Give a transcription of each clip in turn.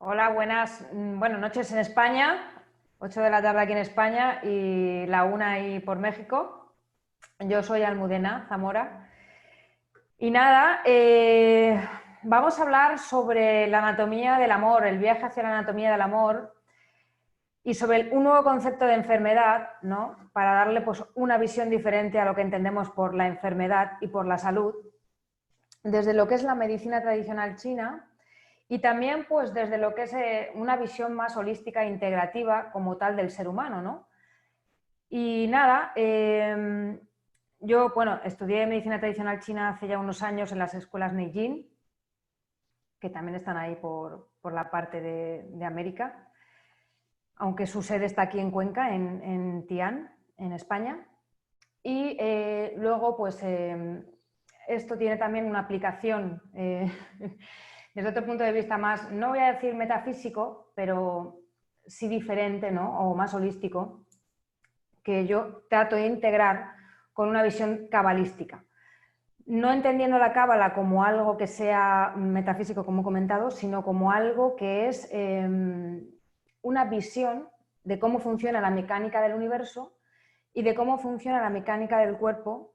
Hola, buenas, noches en España, 8 de la tarde aquí en España y la 1 ahí por México. Yo soy Almudena Zamora. Y nada, vamos a hablar sobre la anatomía del amor, el viaje hacia la anatomía del amor y sobre un nuevo concepto de enfermedad, ¿no? Para darle pues, una visión diferente a lo que entendemos por la enfermedad y por la salud, desde lo que es la medicina tradicional china. Y también pues desde lo que es una visión más holística e integrativa como tal del ser humano, ¿no? Y nada, yo, estudié medicina tradicional china hace ya unos años en las escuelas Neijin, que también están ahí por la parte de América, aunque su sede está aquí en Cuenca, en Tian, en España. Y luego, pues, esto tiene también una aplicación desde otro punto de vista más, no voy a decir metafísico, pero sí diferente, ¿no? O más holístico, que yo trato de integrar con una visión cabalística. No entendiendo la cábala como algo que sea metafísico, como he comentado, sino como algo que es una visión de cómo funciona la mecánica del universo y de cómo funciona la mecánica del cuerpo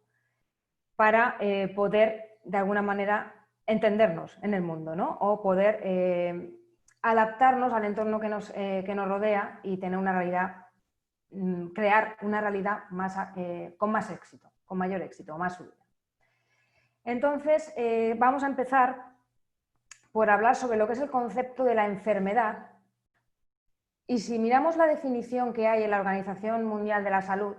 para poder, de alguna manera, entendernos en el mundo, ¿no? O poder adaptarnos al entorno que nos rodea y tener una realidad, crear una realidad más, con más éxito, con mayor éxito, más fluida. Entonces, vamos a empezar por hablar sobre lo que es el concepto de la enfermedad. Y si miramos la definición que hay en la Organización Mundial de la Salud,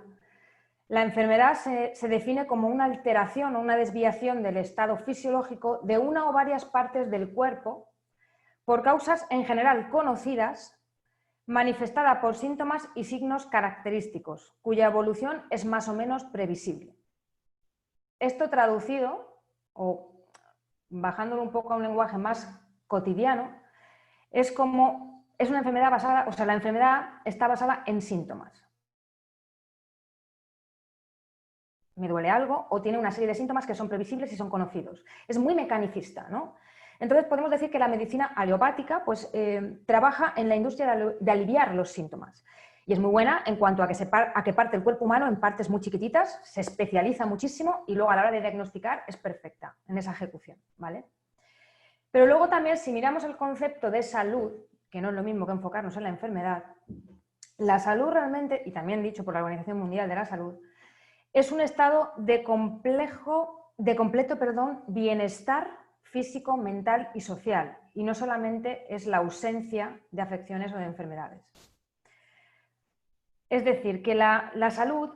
la enfermedad se define como una alteración o una desviación del estado fisiológico de una o varias partes del cuerpo por causas en general conocidas, manifestada por síntomas y signos característicos, cuya evolución es más o menos previsible. Esto traducido, o bajándolo un poco a un lenguaje más cotidiano, es una enfermedad basada, o sea, la enfermedad está basada en síntomas. Me duele algo o tiene una serie de síntomas que son previsibles y son conocidos. Es muy mecanicista, ¿no? Entonces podemos decir que la medicina aleopática pues, trabaja en la industria de aliviar los síntomas. Y es muy buena en cuanto a que parte el cuerpo humano en partes muy chiquititas, se especializa muchísimo y luego a la hora de diagnosticar es perfecta en esa ejecución, ¿vale? Pero luego también si miramos el concepto de salud, que no es lo mismo que enfocarnos en la enfermedad, la salud realmente, y también dicho por la Organización Mundial de la Salud, es un estado de completo bienestar físico, mental y social, y no solamente es la ausencia de afecciones o de enfermedades. Es decir, que la salud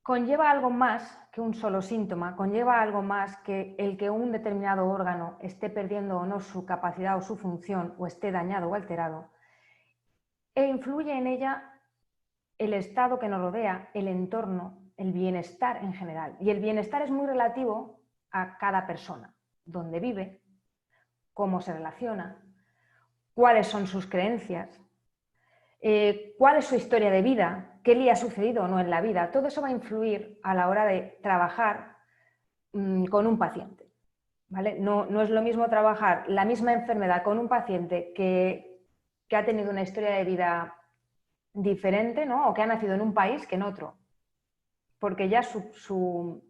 conlleva algo más que un solo síntoma, conlleva algo más que el que un determinado órgano esté perdiendo o no su capacidad o su función, o esté dañado o alterado, e influye en ella el estado que nos rodea, el entorno, el bienestar en general. Y el bienestar es muy relativo a cada persona, dónde vive, cómo se relaciona, cuáles son sus creencias, cuál es su historia de vida, qué le ha sucedido o no en la vida. Todo eso va a influir a la hora de trabajar con un paciente, ¿vale? No es lo mismo trabajar la misma enfermedad con un paciente que ha tenido una historia de vida diferente, ¿no? O que ha nacido en un país que en otro, porque ya su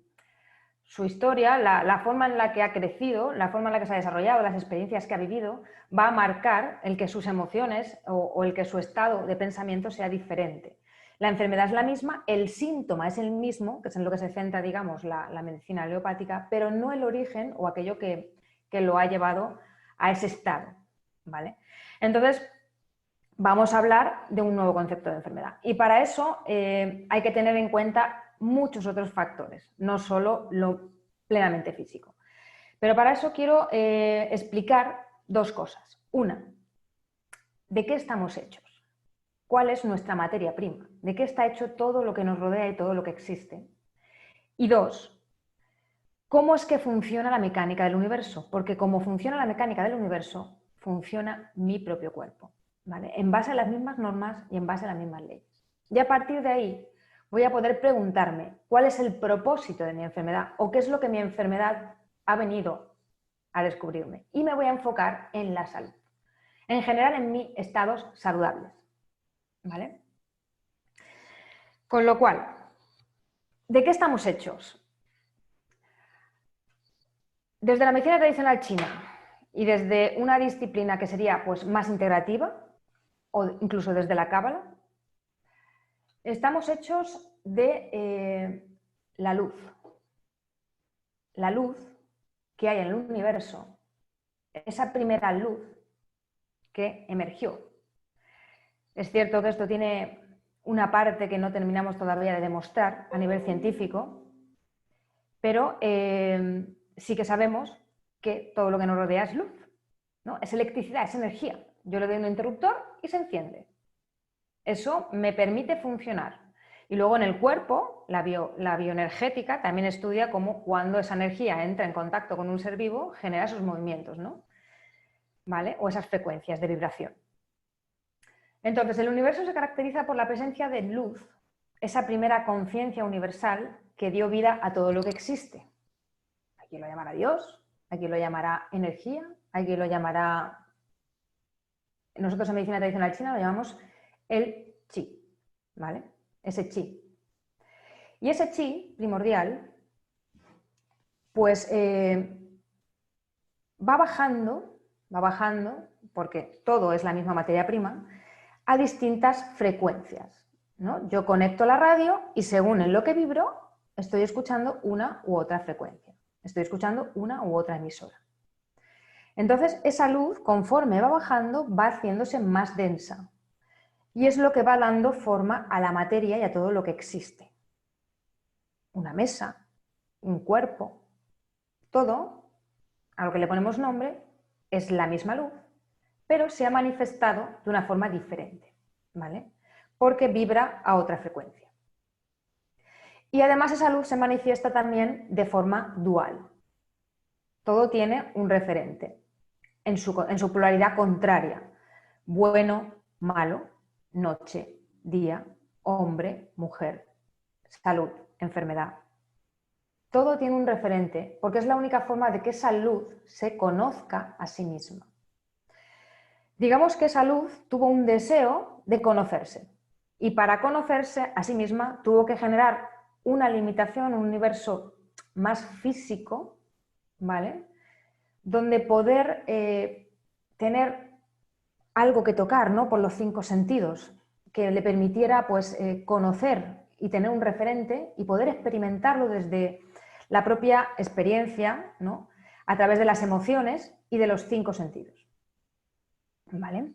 historia, la forma en la que ha crecido, la forma en la que se ha desarrollado, las experiencias que ha vivido, va a marcar el que sus emociones o el que su estado de pensamiento sea diferente. La enfermedad es la misma, el síntoma es el mismo, que es en lo que se centra, digamos, la medicina aleopática, pero no el origen o aquello que lo ha llevado a ese estado, ¿vale? Entonces, vamos a hablar de un nuevo concepto de enfermedad. Y para eso hay que tener en cuenta muchos otros factores, no solo lo plenamente físico. Pero para eso quiero explicar dos cosas. Una, ¿de qué estamos hechos? ¿Cuál es nuestra materia prima? ¿De qué está hecho todo lo que nos rodea y todo lo que existe? Y dos, ¿cómo es que funciona la mecánica del universo? Porque como funciona la mecánica del universo, funciona mi propio cuerpo, ¿vale? En base a las mismas normas y en base a las mismas leyes. Y a partir de ahí voy a poder preguntarme cuál es el propósito de mi enfermedad o qué es lo que mi enfermedad ha venido a descubrirme. Y me voy a enfocar en la salud. en general en mí estados saludables, ¿vale? Con lo cual, ¿de qué estamos hechos? Desde la medicina tradicional china y desde una disciplina que sería pues, más integrativa, o incluso desde la cábala, estamos hechos de la luz. La luz que hay en el universo, esa primera luz que emergió. Es cierto que esto tiene una parte que no terminamos todavía de demostrar a nivel científico, pero sí que sabemos que todo lo que nos rodea es luz, ¿no? Es electricidad, es energía. Yo le doy un interruptor y se enciende. Eso me permite funcionar. Y luego en el cuerpo, la bioenergética también estudia cómo cuando esa energía entra en contacto con un ser vivo genera esos movimientos, ¿no? ¿Vale? O esas frecuencias de vibración. Entonces, el universo se caracteriza por la presencia de luz, esa primera conciencia universal que dio vida a todo lo que existe. Hay quien lo llamará Dios, hay quien lo llamará energía, hay quien lo llamará... Nosotros en medicina tradicional china lo llamamos el chi, ¿vale? Ese chi. Y ese chi primordial, pues va bajando, porque todo es la misma materia prima, a distintas frecuencias, ¿no? Yo conecto la radio y según en lo que vibro, estoy escuchando una u otra frecuencia, estoy escuchando una u otra emisora. Entonces, esa luz, conforme va bajando, va haciéndose más densa y es lo que va dando forma a la materia y a todo lo que existe. Una mesa, un cuerpo, todo, a lo que le ponemos nombre, es la misma luz, pero se ha manifestado de una forma diferente, ¿vale? Porque vibra a otra frecuencia. Y además esa luz se manifiesta también de forma dual. Todo tiene un referente en su polaridad contraria. Bueno, malo, noche, día, hombre, mujer, salud, enfermedad. Todo tiene un referente porque es la única forma de que esa luz se conozca a sí misma. Digamos que esa luz tuvo un deseo de conocerse y para conocerse a sí misma tuvo que generar una limitación, un universo más físico, ¿vale? Donde poder tener algo que tocar, ¿no? Por los 5 sentidos, que le permitiera pues, conocer y tener un referente y poder experimentarlo desde la propia experiencia, ¿no? A través de las emociones y de los 5 sentidos. ¿Vale?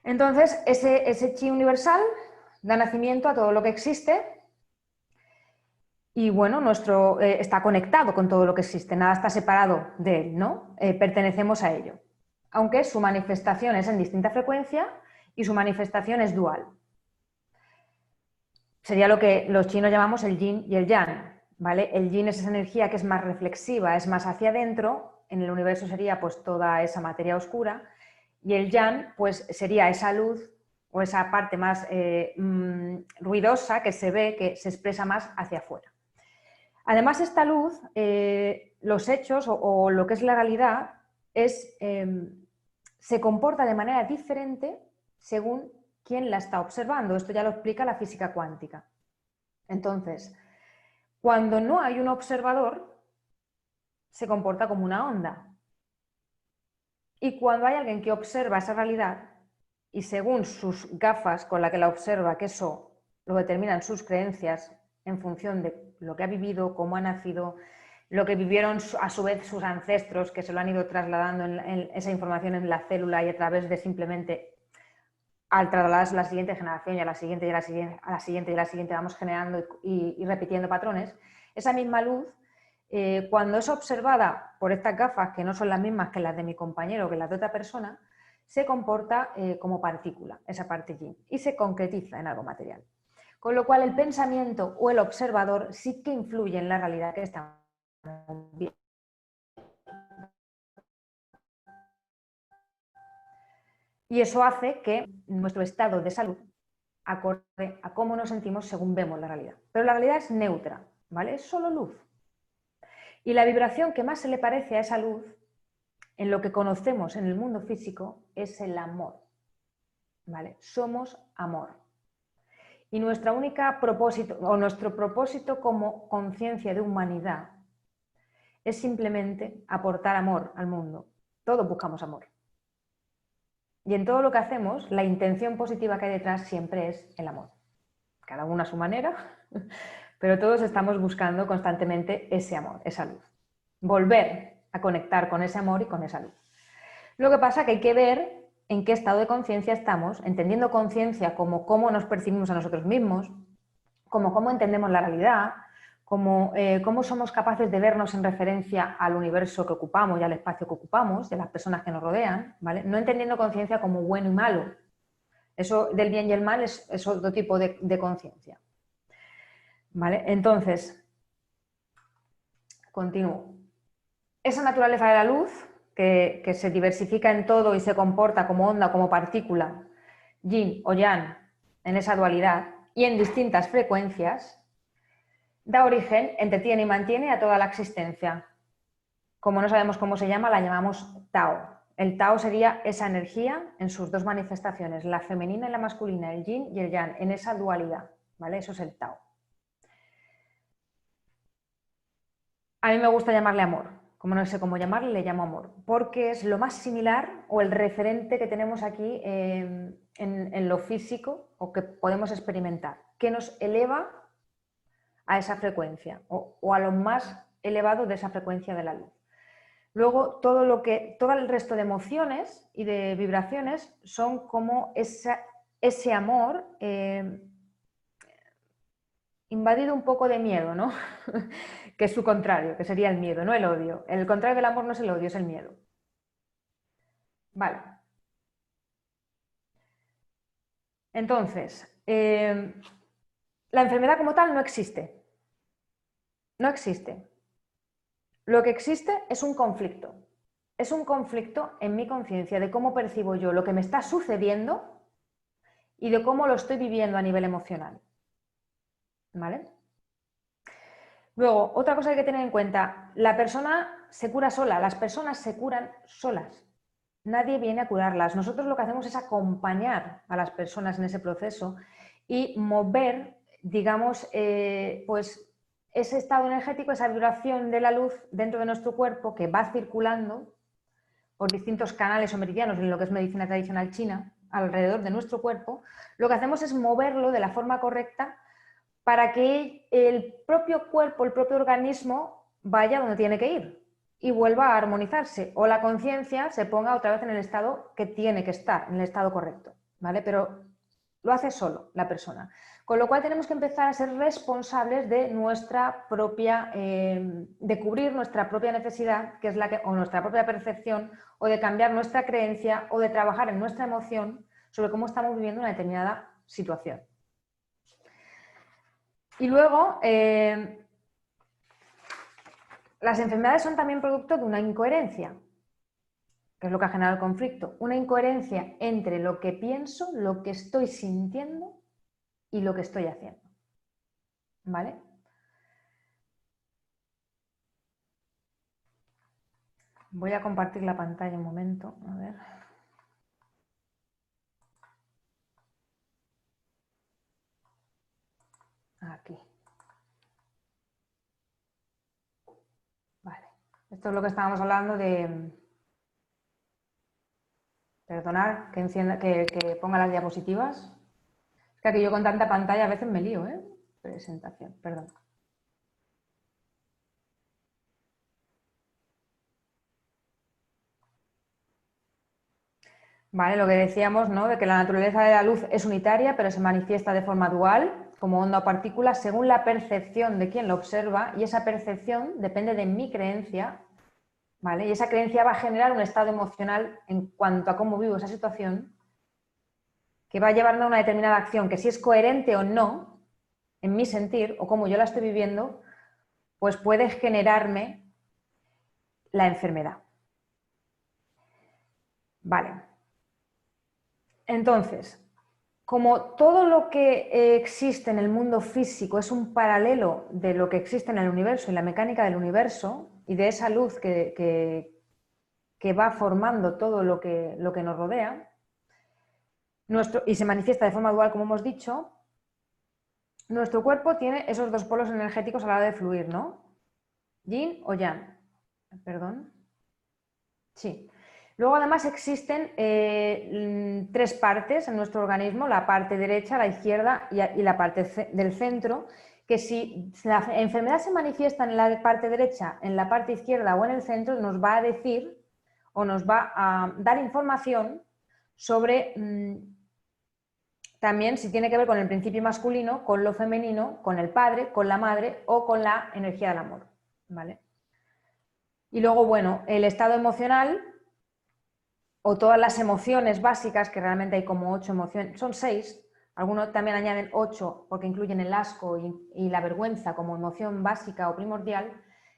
Entonces, ese chi universal da nacimiento a todo lo que existe y bueno, está conectado con todo lo que existe, nada está separado de él, ¿no? Pertenecemos a ello, aunque su manifestación es en distinta frecuencia y su manifestación es dual. Sería lo que los chinos llamamos el yin y el yang, ¿vale? El yin es esa energía que es más reflexiva, es más hacia adentro, en el universo sería pues toda esa materia oscura, y el yang pues sería esa luz o esa parte más ruidosa que se ve, que se expresa más hacia afuera. Además, esta luz, los hechos o lo que es la realidad, se comporta de manera diferente según quién la está observando. Esto ya lo explica la física cuántica. Entonces, cuando no hay un observador, se comporta como una onda. Y cuando hay alguien que observa esa realidad, y según sus gafas con la que la observa, que eso lo determinan sus creencias en función de lo que ha vivido, cómo ha nacido, lo que vivieron a su vez sus ancestros, que se lo han ido trasladando en esa información en la célula y a través de simplemente al trasladarse a la siguiente generación y a la siguiente y a la siguiente, a la siguiente y a la siguiente vamos generando y repitiendo patrones, esa misma luz, cuando es observada por estas gafas, que no son las mismas que las de mi compañero o que las de otra persona, se comporta como partícula, esa parte yin, y se concretiza en algo material. Con lo cual el pensamiento o el observador sí que influye en la realidad que estamos viendo. Y eso hace que nuestro estado de salud acorde a cómo nos sentimos según vemos la realidad. Pero la realidad es neutra, ¿vale? Es solo luz. Y la vibración que más se le parece a esa luz en lo que conocemos en el mundo físico es el amor, ¿vale? Somos amor. Y nuestro propósito como conciencia de humanidad es simplemente aportar amor al mundo. Todos buscamos amor. Y en todo lo que hacemos, la intención positiva que hay detrás siempre es el amor. Cada uno a su manera, pero todos estamos buscando constantemente ese amor, esa luz. Volver a conectar con ese amor y con esa luz. Lo que pasa es que hay que ver en qué estado de conciencia estamos, entendiendo conciencia como cómo nos percibimos a nosotros mismos, como cómo entendemos la realidad, como cómo somos capaces de vernos en referencia al universo que ocupamos y al espacio que ocupamos, de las personas que nos rodean, ¿vale? No entendiendo conciencia como bueno y malo. Eso del bien y el mal es otro tipo de conciencia. ¿Vale? Entonces, continúo. Esa naturaleza de la luz, que se diversifica en todo y se comporta como onda, como partícula, yin o yang, en esa dualidad, y en distintas frecuencias, da origen, entretiene y mantiene a toda la existencia. Como no sabemos cómo se llama, la llamamos Tao. El Tao sería esa energía en sus dos manifestaciones, la femenina y la masculina, el yin y el yang, en esa dualidad, ¿vale? Eso es el Tao. A mí me gusta llamarle amor. Como no sé cómo llamarle, le llamo amor, porque es lo más similar o el referente que tenemos aquí en lo físico o que podemos experimentar, que nos eleva a esa frecuencia o a lo más elevado de esa frecuencia de la luz. Luego, todo el resto de emociones y de vibraciones son como ese amor invadido un poco de miedo, ¿no? Que es su contrario, que sería el miedo, no el odio. El contrario del amor no es el odio, es el miedo. Vale. Entonces, la enfermedad como tal no existe. No existe. Lo que existe es un conflicto. Es un conflicto en mi conciencia de cómo percibo yo lo que me está sucediendo y de cómo lo estoy viviendo a nivel emocional. ¿Vale? Luego, otra cosa que hay que tener en cuenta, la persona se cura sola, las personas se curan solas. Nadie viene a curarlas. Nosotros lo que hacemos es acompañar a las personas en ese proceso y mover, digamos, pues ese estado energético, esa vibración de la luz dentro de nuestro cuerpo que va circulando por distintos canales o meridianos en lo que es medicina tradicional china, alrededor de nuestro cuerpo. Lo que hacemos es moverlo de la forma correcta para que el propio cuerpo, el propio organismo vaya donde tiene que ir y vuelva a armonizarse o la conciencia se ponga otra vez en el estado que tiene que estar, en el estado correcto, ¿vale? Pero lo hace solo la persona. Con lo cual tenemos que empezar a ser responsables de nuestra propia, de cubrir nuestra propia necesidad, que es o nuestra propia percepción, o de cambiar nuestra creencia, o de trabajar en nuestra emoción sobre cómo estamos viviendo una determinada situación. Y luego, las enfermedades son también producto de una incoherencia, que es lo que ha generado el conflicto. Una incoherencia entre lo que pienso, lo que estoy sintiendo y lo que estoy haciendo. ¿Vale? Voy a compartir la pantalla un momento. A ver. Aquí. Vale. Esto es lo que estábamos hablando de... Perdonar que ponga las diapositivas. Es que aquí yo con tanta pantalla a veces me lío, ¿eh? Presentación, perdón. Vale, lo que decíamos, ¿no? De que la naturaleza de la luz es unitaria, pero se manifiesta de forma dual, como onda o partícula, según la percepción de quien lo observa, y esa percepción depende de mi creencia, ¿vale? Y esa creencia va a generar un estado emocional en cuanto a cómo vivo esa situación, que va a llevarme a una determinada acción, que si es coherente o no, en mi sentir, o como yo la estoy viviendo, pues puede generarme la enfermedad. Vale. Entonces, como todo lo que existe en el mundo físico es un paralelo de lo que existe en el universo y la mecánica del universo y de esa luz que que va formando todo lo que nos rodea, y se manifiesta de forma dual, como hemos dicho. Nuestro cuerpo tiene esos dos polos energéticos a la hora de fluir, ¿no? Yin o yang. Perdón. Sí. Luego además existen tres partes en nuestro organismo, la parte derecha, la izquierda y la parte del centro, que si la enfermedad se manifiesta en la parte derecha, en la parte izquierda o en el centro, nos va a decir o nos va a dar información sobre también si tiene que ver con el principio masculino, con lo femenino, con el padre, con la madre o con la energía del amor, ¿vale? Y luego, bueno, el estado emocional o todas las emociones básicas, que realmente hay como 8 emociones, son 6, algunos también añaden 8 porque incluyen el asco y la vergüenza como emoción básica o primordial,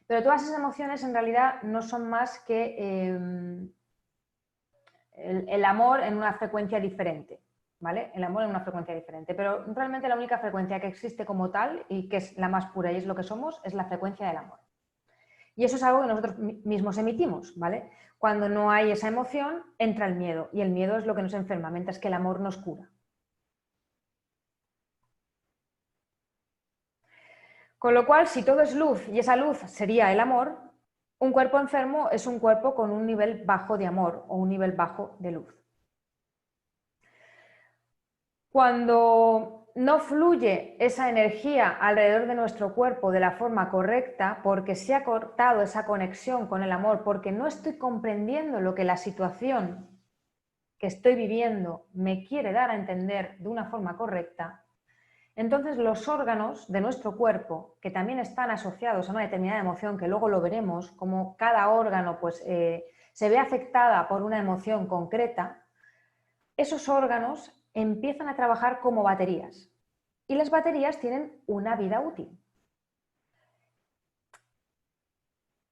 pero todas esas emociones en realidad no son más que el amor en una frecuencia diferente, ¿vale? El amor en una frecuencia diferente, pero realmente la única frecuencia que existe como tal y que es la más pura y es lo que somos, es la frecuencia del amor. Y eso es algo que nosotros mismos emitimos, ¿vale? Cuando no hay esa emoción, entra el miedo, y el miedo es lo que nos enferma, mientras que el amor nos cura. Con lo cual, si todo es luz y esa luz sería el amor, un cuerpo enfermo es un cuerpo con un nivel bajo de amor o un nivel bajo de luz. Cuando no fluye esa energía alrededor de nuestro cuerpo de la forma correcta, porque se ha cortado esa conexión con el amor, porque no estoy comprendiendo lo que la situación que estoy viviendo me quiere dar a entender de una forma correcta, entonces los órganos de nuestro cuerpo, que también están asociados a una determinada emoción, que luego lo veremos, como cada órgano pues, se ve afectada por una emoción concreta, esos órganos empiezan a trabajar como baterías. Y las baterías tienen una vida útil.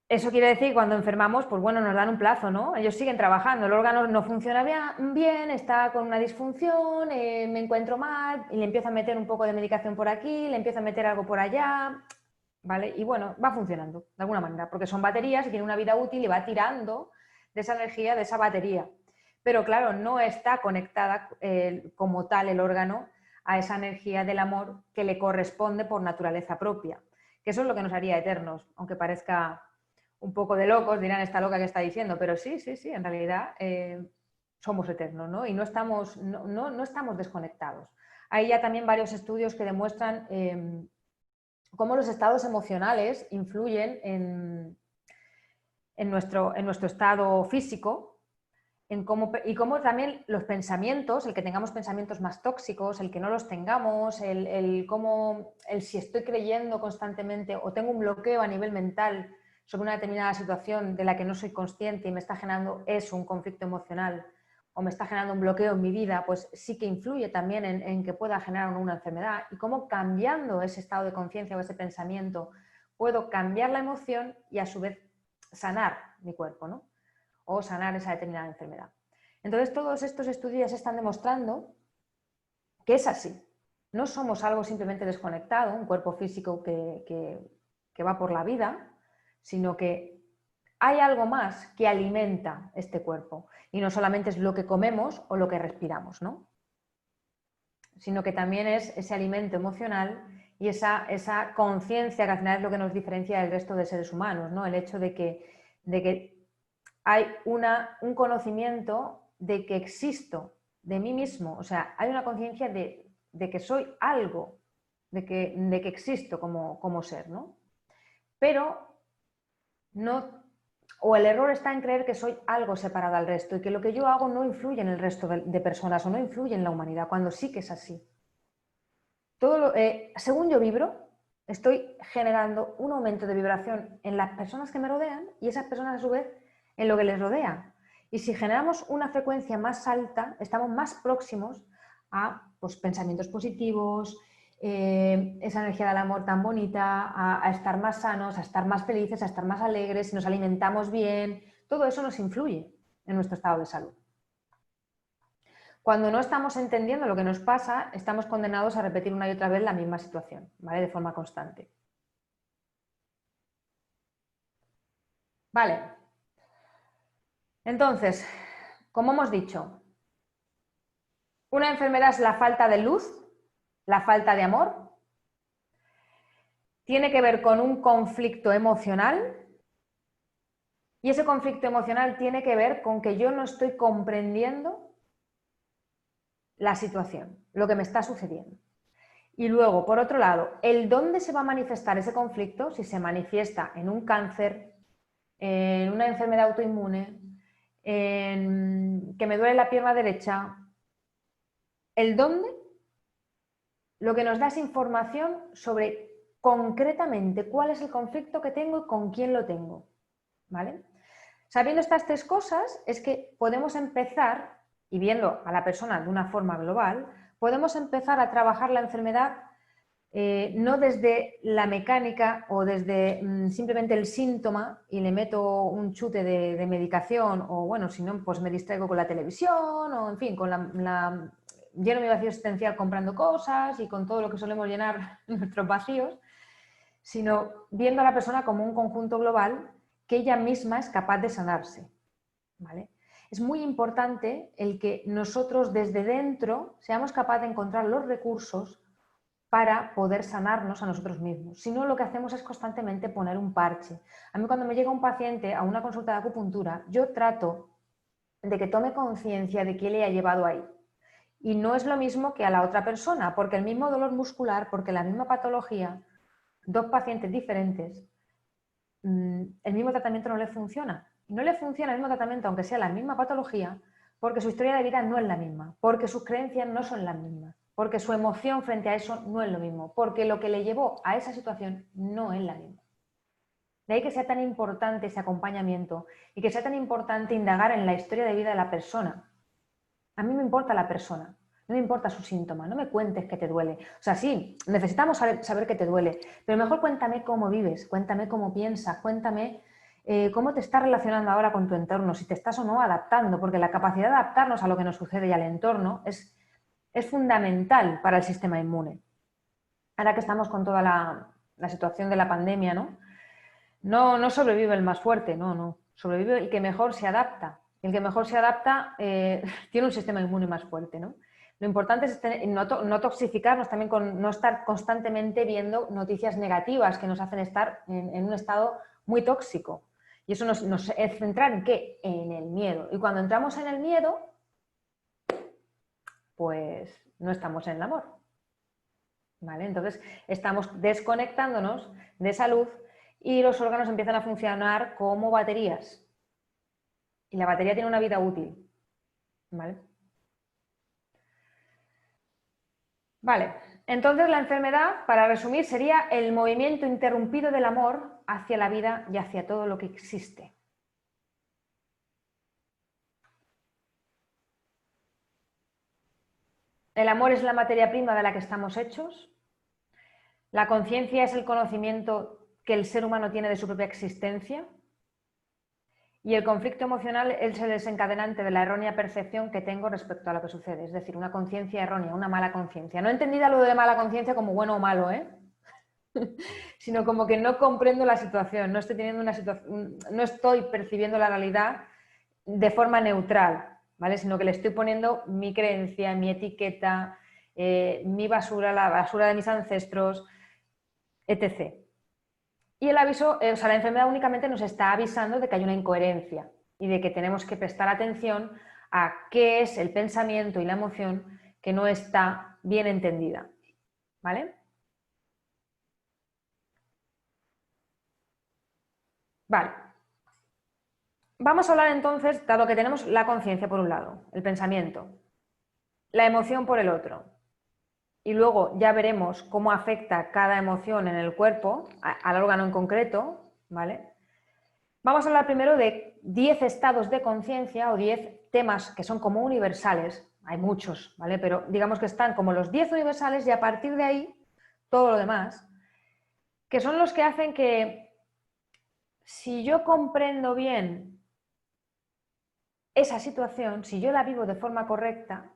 Eso quiere decir que cuando enfermamos, pues bueno, nos dan un plazo, ¿no? Ellos siguen trabajando, el órgano no funciona bien, está con una disfunción, me encuentro mal, y le empiezo a meter un poco de medicación por aquí, le empiezo a meter algo por allá, ¿vale? Y bueno, va funcionando de alguna manera, porque son baterías y tienen una vida útil y va tirando de esa energía, de esa batería. Pero claro, no está conectada como tal el órgano a esa energía del amor que le corresponde por naturaleza propia, que eso es lo que nos haría eternos, aunque parezca un poco de locos, dirán esta loca que está diciendo, pero sí, en realidad somos eternos, ¿no? Y no estamos, no estamos desconectados. Hay ya también varios estudios que demuestran cómo los estados emocionales influyen en nuestro estado físico, y cómo también los pensamientos, el que tengamos pensamientos más tóxicos, el que no los tengamos, el si estoy creyendo constantemente o tengo un bloqueo a nivel mental sobre una determinada situación de la que no soy consciente y me está generando eso, un conflicto emocional, o me está generando un bloqueo en mi vida, pues sí que influye también en que pueda generar una enfermedad, y cómo cambiando ese estado de conciencia o ese pensamiento puedo cambiar la emoción y a su vez sanar mi cuerpo, ¿no? O sanar esa determinada enfermedad. Entonces, todos estos estudios están demostrando que es así. No somos algo simplemente desconectado, un cuerpo físico que va por la vida, sino que hay algo más que alimenta este cuerpo. Y no solamente es lo que comemos o lo que respiramos, ¿no? Sino que también es ese alimento emocional y esa conciencia que al final es lo que nos diferencia del resto de seres humanos, ¿no? El hecho de que hay un conocimiento de que existo, de mí mismo, o sea, hay una conciencia de que soy algo, de que existo como ser, ¿no? Pero no, o el error está en creer que soy algo separado al resto y que lo que yo hago no influye en el resto de personas o no influye en la humanidad, cuando sí que es así. Según yo vibro, estoy generando un aumento de vibración en las personas que me rodean y esas personas a su vez en lo que les rodea. Y si generamos una frecuencia más alta, estamos más próximos a pues, pensamientos positivos, esa energía del amor tan bonita, a estar más sanos, a estar más felices, a estar más alegres, si nos alimentamos bien, todo eso nos influye en nuestro estado de salud. Cuando no estamos entendiendo lo que nos pasa, estamos condenados a repetir una y otra vez la misma situación, ¿vale? De forma constante. Vale. Entonces, como hemos dicho, una enfermedad es la falta de luz, la falta de amor, tiene que ver con un conflicto emocional y ese conflicto emocional tiene que ver con que yo no estoy comprendiendo la situación, lo que me está sucediendo. Y luego, por otro lado, el dónde se va a manifestar ese conflicto, si se manifiesta en un cáncer, en una enfermedad autoinmune, en que me duele la pierna derecha, el dónde, lo que nos da es información sobre concretamente cuál es el conflicto que tengo y con quién lo tengo, ¿vale? Sabiendo estas tres cosas es que podemos empezar, y viendo a la persona de una forma global, podemos empezar a trabajar la enfermedad no desde la mecánica o desde simplemente el síntoma y le meto un chute de medicación o bueno, si no, pues me distraigo con la televisión o en fin, con lleno mi vacío existencial comprando cosas y con todo lo que solemos llenar nuestros vacíos, sino viendo a la persona como un conjunto global que ella misma es capaz de sanarse, ¿vale? Es muy importante el que nosotros desde dentro seamos capaces de encontrar los recursos para poder sanarnos a nosotros mismos. Si no, lo que hacemos es constantemente poner un parche. A mí cuando me llega un paciente a una consulta de acupuntura, yo trato de que tome conciencia de qué le ha llevado ahí. Y no es lo mismo que a la otra persona, porque el mismo dolor muscular, porque la misma patología, dos pacientes diferentes, el mismo tratamiento no le funciona. Y no le funciona el mismo tratamiento, aunque sea la misma patología, porque su historia de vida no es la misma, porque sus creencias no son las mismas, porque su emoción frente a eso no es lo mismo, porque lo que le llevó a esa situación no es la misma. De ahí que sea tan importante ese acompañamiento y que sea tan importante indagar en la historia de vida de la persona. A mí me importa la persona, no me importa su síntoma, no me cuentes que te duele. O sea, sí, necesitamos saber que te duele, pero mejor cuéntame cómo vives, cuéntame cómo piensas, cuéntame cómo te estás relacionando ahora con tu entorno, si te estás o no adaptando, porque la capacidad de adaptarnos a lo que nos sucede y al entorno es fundamental para el sistema inmune. Ahora que estamos con toda la situación de la pandemia, ¿no? No sobrevive el más fuerte, no. Sobrevive el que mejor se adapta. El que mejor se adapta tiene un sistema inmune más fuerte, ¿no? Lo importante es no toxificarnos también con no estar constantemente viendo noticias negativas que nos hacen estar en un estado muy tóxico. Y eso nos es centrar en ¿qué? En el miedo. Y cuando entramos en el miedo, pues no estamos en el amor, ¿vale? Entonces estamos desconectándonos de esa luz y los órganos empiezan a funcionar como baterías. Y la batería tiene una vida útil, ¿vale? Vale, entonces la enfermedad, para resumir, sería el movimiento interrumpido del amor hacia la vida y hacia todo lo que existe. El amor es la materia prima de la que estamos hechos. La conciencia es el conocimiento que el ser humano tiene de su propia existencia. Y el conflicto emocional es el desencadenante de la errónea percepción que tengo respecto a lo que sucede, es decir, una conciencia errónea, una mala conciencia. No entendida lo de mala conciencia como bueno o malo, sino como que no comprendo la situación, no estoy teniendo no estoy percibiendo la realidad de forma neutral, ¿vale? Sino que le estoy poniendo mi creencia, mi etiqueta, mi basura, la basura de mis ancestros, etc. Y el aviso, o sea, la enfermedad únicamente nos está avisando de que hay una incoherencia y de que tenemos que prestar atención a qué es el pensamiento y la emoción que no está bien entendida, ¿vale? Vale. Vamos a hablar entonces, dado que tenemos la conciencia por un lado, el pensamiento, la emoción por el otro, y luego ya veremos cómo afecta cada emoción en el cuerpo, al órgano en concreto, ¿vale? Vamos a hablar primero de 10 estados de conciencia o 10 temas que son como universales, hay muchos, ¿vale? Pero digamos que están como los 10 universales y a partir de ahí todo lo demás, que son los que hacen que si yo comprendo bien esa situación, si yo la vivo de forma correcta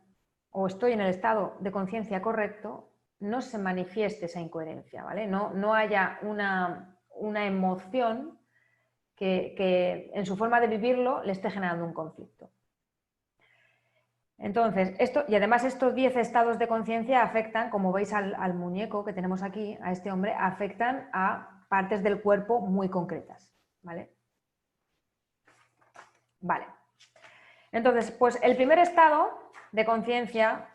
o estoy en el estado de conciencia correcto, no se manifieste esa incoherencia, ¿vale? No haya una emoción que en su forma de vivirlo le esté generando un conflicto. Entonces, y además estos 10 estados de conciencia afectan, como veis al muñeco que tenemos aquí, a este hombre, afectan a partes del cuerpo muy concretas, ¿vale? Vale. Entonces, pues el primer estado de conciencia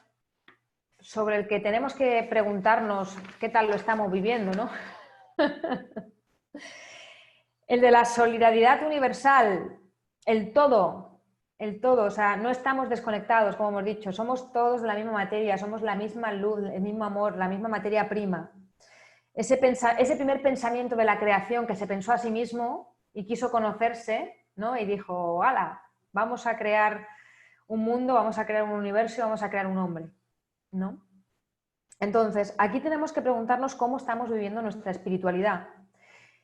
sobre el que tenemos que preguntarnos qué tal lo estamos viviendo, ¿no? El de la solidaridad universal, el todo, o sea, no estamos desconectados, como hemos dicho, somos todos de la misma materia, somos la misma luz, el mismo amor, la misma materia prima. Ese primer pensamiento de la creación que se pensó a sí mismo y quiso conocerse, ¿no? Y dijo, ¡hala! Vamos a crear un mundo, vamos a crear un universo, vamos a crear un hombre, ¿no? Entonces, aquí tenemos que preguntarnos cómo estamos viviendo nuestra espiritualidad.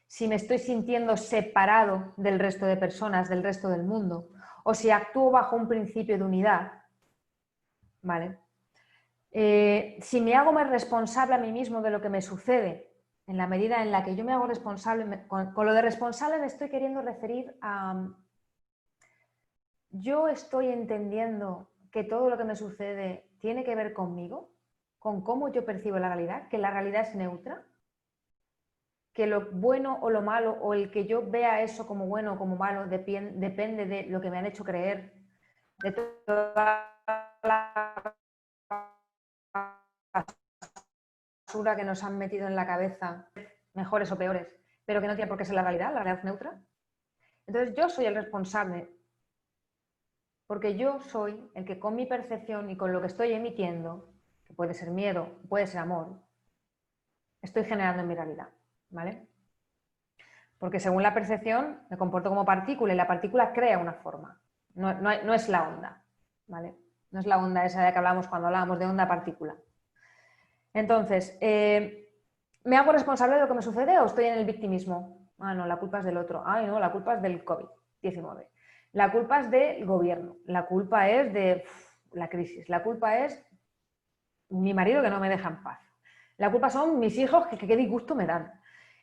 Si me estoy sintiendo separado del resto de personas, del resto del mundo, o si actúo bajo un principio de unidad, ¿vale? Si me hago más responsable a mí mismo de lo que me sucede, en la medida en la que yo me hago responsable, con lo de responsable me estoy queriendo referir a... Yo estoy entendiendo que todo lo que me sucede tiene que ver conmigo, con cómo yo percibo la realidad, que la realidad es neutra, que lo bueno o lo malo, o el que yo vea eso como bueno o como malo, depende de lo que me han hecho creer, de toda la basura que nos han metido en la cabeza, mejores o peores, pero que no tiene por qué ser la realidad es neutra. Entonces yo soy el responsable, porque yo soy el que con mi percepción y con lo que estoy emitiendo, que puede ser miedo, puede ser amor, estoy generando en mi realidad, ¿vale? Porque según la percepción me comporto como partícula y la partícula crea una forma, no es la onda, ¿vale? No es la onda esa de que hablamos cuando hablábamos de onda-partícula. Entonces, ¿me hago responsable de lo que me sucede o estoy en el victimismo? Ah, no, la culpa es del otro. Ay, no, la culpa es del COVID-19. La culpa es del gobierno. La culpa es de la crisis. La culpa es mi marido que no me deja en paz. La culpa son mis hijos que qué disgusto me dan.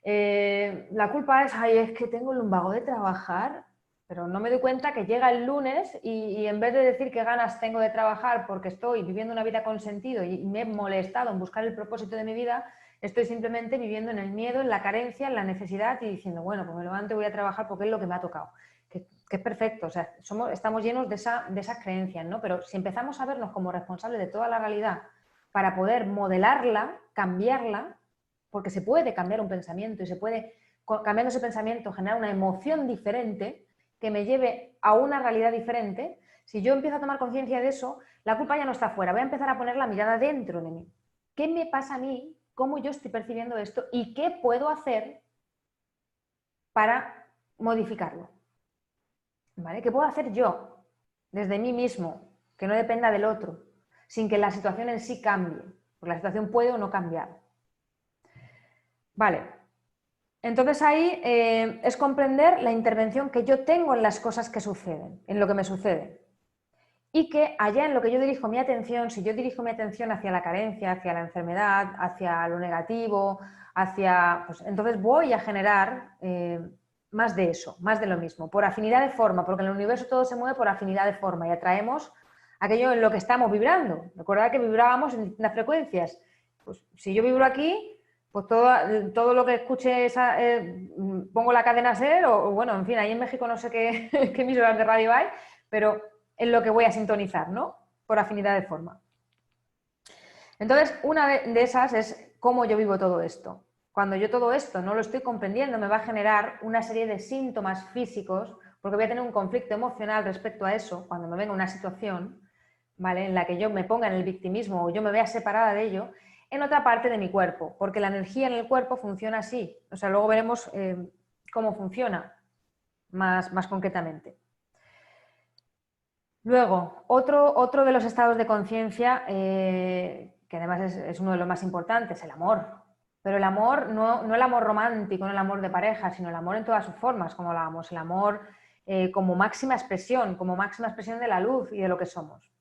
La culpa es, ay, es que tengo el lumbago de trabajar, pero no me doy cuenta que llega el lunes y en vez de decir qué ganas tengo de trabajar porque estoy viviendo una vida con sentido y me he molestado en buscar el propósito de mi vida, estoy simplemente viviendo en el miedo, en la carencia, en la necesidad y diciendo, bueno, pues me levanto y voy a trabajar porque es lo que me ha tocado. Que es perfecto, o sea, estamos llenos de esas creencias, ¿no? Pero si empezamos a vernos como responsables de toda la realidad para poder modelarla, cambiarla, porque se puede cambiar un pensamiento y se puede, cambiando ese pensamiento, generar una emoción diferente que me lleve a una realidad diferente. Si yo empiezo a tomar conciencia de eso, la culpa ya no está afuera, voy a empezar a poner la mirada dentro de mí. ¿Qué me pasa a mí? ¿Cómo yo estoy percibiendo esto? ¿Y qué puedo hacer para modificarlo? ¿Vale? ¿Qué puedo hacer yo desde mí mismo, que no dependa del otro, sin que la situación en sí cambie? Porque la situación puede o no cambiar. Vale, entonces ahí es comprender la intervención que yo tengo en las cosas que suceden, en lo que me sucede. Y que allá en lo que yo dirijo mi atención, si yo dirijo mi atención hacia la carencia, hacia la enfermedad, hacia lo negativo, pues entonces voy a generar más de eso, más de lo mismo, por afinidad de forma, porque en el universo todo se mueve por afinidad de forma y atraemos aquello en lo que estamos vibrando. Recordad que vibrábamos en distintas frecuencias. Pues si yo vibro aquí, pues todo lo que escuche pongo la cadena SER o bueno, en fin, ahí en México no sé qué emisoras de radio hay, pero en lo que voy a sintonizar, ¿no? Por afinidad de forma. Entonces, una de esas es cómo yo vivo todo esto. Cuando yo todo esto no lo estoy comprendiendo, me va a generar una serie de síntomas físicos, porque voy a tener un conflicto emocional respecto a eso, cuando me venga una situación, ¿vale?, en la que yo me ponga en el victimismo o yo me vea separada de ello, en otra parte de mi cuerpo, porque la energía en el cuerpo funciona así. O sea, luego veremos cómo funciona más concretamente. Luego, otro de los estados de conciencia, que además es uno de los más importantes, el amor. Pero el amor, no el amor romántico, no el amor de pareja, sino el amor en todas sus formas, como hablábamos, el amor como máxima expresión de la luz y de lo que somos,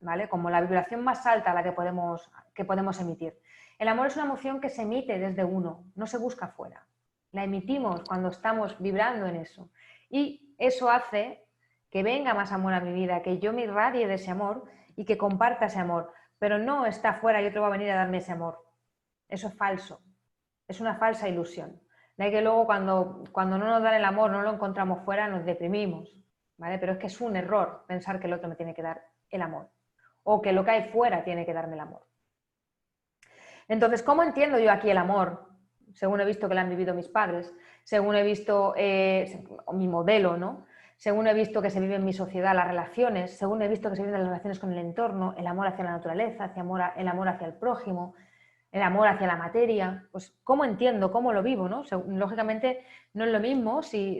¿vale? Como la vibración más alta a la que podemos emitir. El amor es una emoción que se emite desde uno, no se busca fuera. la emitimos cuando estamos vibrando en eso. Y eso hace que venga más amor a mi vida, que yo me irradie de ese amor y que comparta ese amor. Pero no está afuera y otro va a venir a darme ese amor. Eso es falso. Es una falsa ilusión. De ahí que luego cuando no nos dan el amor, no lo encontramos fuera, nos deprimimos, ¿vale? Pero es que es un error pensar que el otro me tiene que dar el amor. O que lo que hay fuera tiene que darme el amor. Entonces, ¿cómo entiendo yo aquí el amor? Según he visto que lo han vivido mis padres, según he visto mi modelo, ¿no? Según he visto que se vive en mi sociedad las relaciones, según he visto que se viven las relaciones con el entorno, el amor hacia la naturaleza, el amor hacia el prójimo, el amor hacia la materia, pues ¿cómo entiendo, cómo lo vivo, ¿no? Lógicamente no es lo mismo si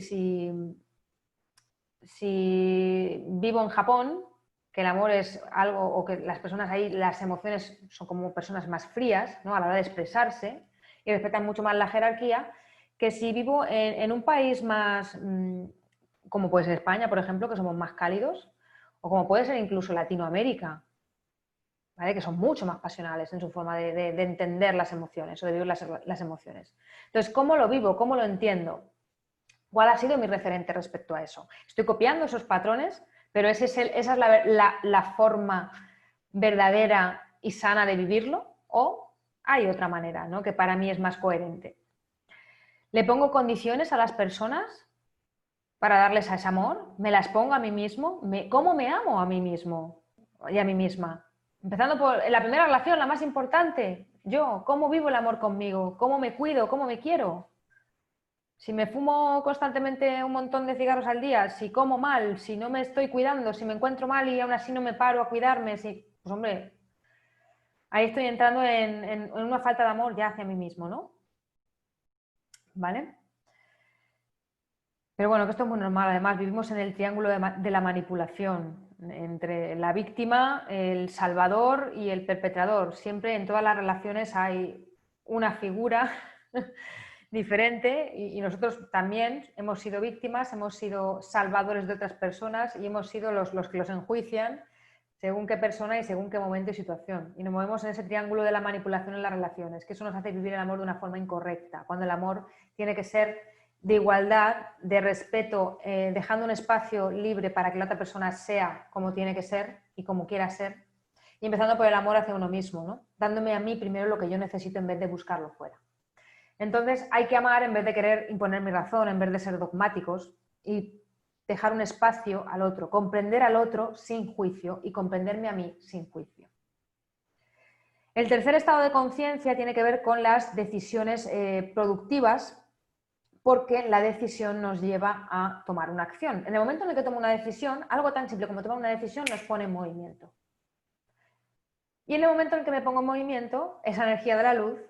vivo en Japón, que el amor es algo, o que las personas ahí, las emociones son como personas más frías, ¿no? A la hora de expresarse y respetan mucho más la jerarquía, que si vivo en un país más, como puede ser España, por ejemplo, que somos más cálidos, o como puede ser incluso Latinoamérica, ¿vale? Que son mucho más pasionales en su forma de entender las emociones o de vivir las emociones. Entonces, ¿cómo lo vivo? ¿Cómo lo entiendo? ¿Cuál ha sido mi referente respecto a eso? ¿Estoy copiando esos patrones? Pero esa es la forma verdadera y sana de vivirlo, o hay otra manera, ¿no? Que para mí es más coherente. ¿Le pongo condiciones a las personas para darles ese amor? ¿Me las pongo a mí mismo? ¿Cómo me amo a mí mismo y a mí misma? Empezando por la primera relación, la más importante, yo, ¿cómo vivo el amor conmigo? ¿Cómo me cuido? ¿Cómo me quiero? Si me fumo constantemente un montón de cigarros al día, si como mal, si no me estoy cuidando, si me encuentro mal y aún así no me paro a cuidarme, pues hombre, ahí estoy entrando en una falta de amor ya hacia mí mismo, ¿no? ¿Vale? Pero bueno, que esto es muy normal. Además, vivimos en el triángulo de la manipulación entre la víctima, el salvador y el perpetrador. Siempre en todas las relaciones hay una figura diferente y nosotros también hemos sido víctimas, hemos sido salvadores de otras personas y hemos sido los que los enjuician según qué persona y según qué momento y situación. Y nos movemos en ese triángulo de la manipulación en las relaciones, que eso nos hace vivir el amor de una forma incorrecta, cuando el amor tiene que ser de igualdad, de respeto, dejando un espacio libre para que la otra persona sea como tiene que ser y como quiera ser, y empezando por el amor hacia uno mismo, ¿no? Dándome a mí primero lo que yo necesito en vez de buscarlo fuera. Entonces hay que amar en vez de querer imponer mi razón, en vez de ser dogmáticos y dejar un espacio al otro, comprender al otro sin juicio y comprenderme a mí sin juicio. El tercer estado de conciencia tiene que ver con las decisiones productivas, porque la decisión nos lleva a tomar una acción. En el momento en el que tomo una decisión, algo tan simple como tomar una decisión nos pone en movimiento. Y en el momento en el que me pongo en movimiento, esa energía de la luz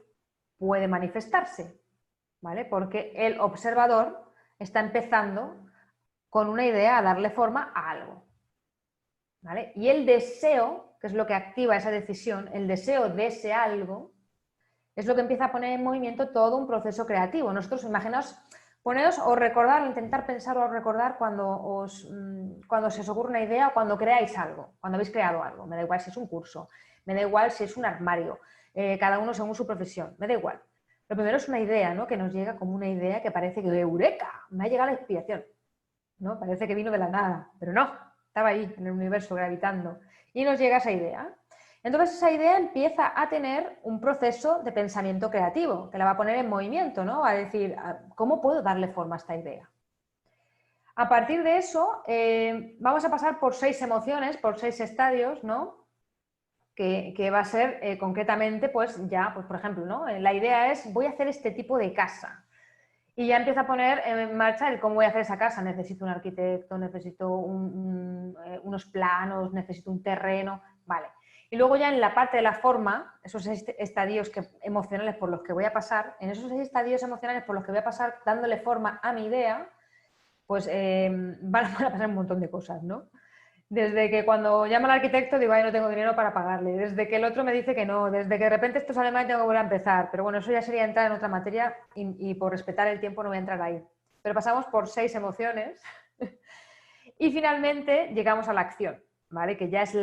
puede manifestarse, ¿vale? Porque el observador está empezando con una idea a darle forma a algo, ¿vale? Y el deseo, que es lo que activa esa decisión, el deseo de ese algo, es lo que empieza a poner en movimiento todo un proceso creativo. Nosotros, imaginaos, poneros o recordar, o intentar pensar o recordar cuando se os ocurre una idea o cuando creáis algo, cuando habéis creado algo. Me da igual si es un curso, me da igual si es un armario, cada uno según su profesión, me da igual. Lo primero es una idea, ¿no? Que nos llega como una idea que parece que ¡eureka! Me ha llegado la inspiración, ¿no? Parece que vino de la nada, pero no, estaba ahí en el universo gravitando. Y nos llega esa idea. Entonces esa idea empieza a tener un proceso de pensamiento creativo, que la va a poner en movimiento, ¿no? A decir, ¿cómo puedo darle forma a esta idea? A partir de eso, vamos a pasar por 6 emociones, por 6 estadios, ¿no? Que va a ser concretamente, pues ya, pues por ejemplo, ¿no? La idea es, voy a hacer este tipo de casa. Y ya empieza a poner en marcha el cómo voy a hacer esa casa. Necesito un arquitecto, necesito unos planos, necesito un terreno, vale. Y luego ya en la parte de la forma, esos estadios emocionales por los que voy a pasar, en esos 6 estadios emocionales por los que voy a pasar dándole forma a mi idea, pues van a pasar un montón de cosas, ¿no? Desde que cuando llama al arquitecto digo, ay, no tengo dinero para pagarle. Desde que el otro me dice que no. Desde que de repente esto sale mal y tengo que volver a empezar. Pero bueno, eso ya sería entrar en otra materia y por respetar el tiempo no voy a entrar ahí. Pero pasamos por 6 emociones y finalmente llegamos a la acción, ¿vale? Que ya es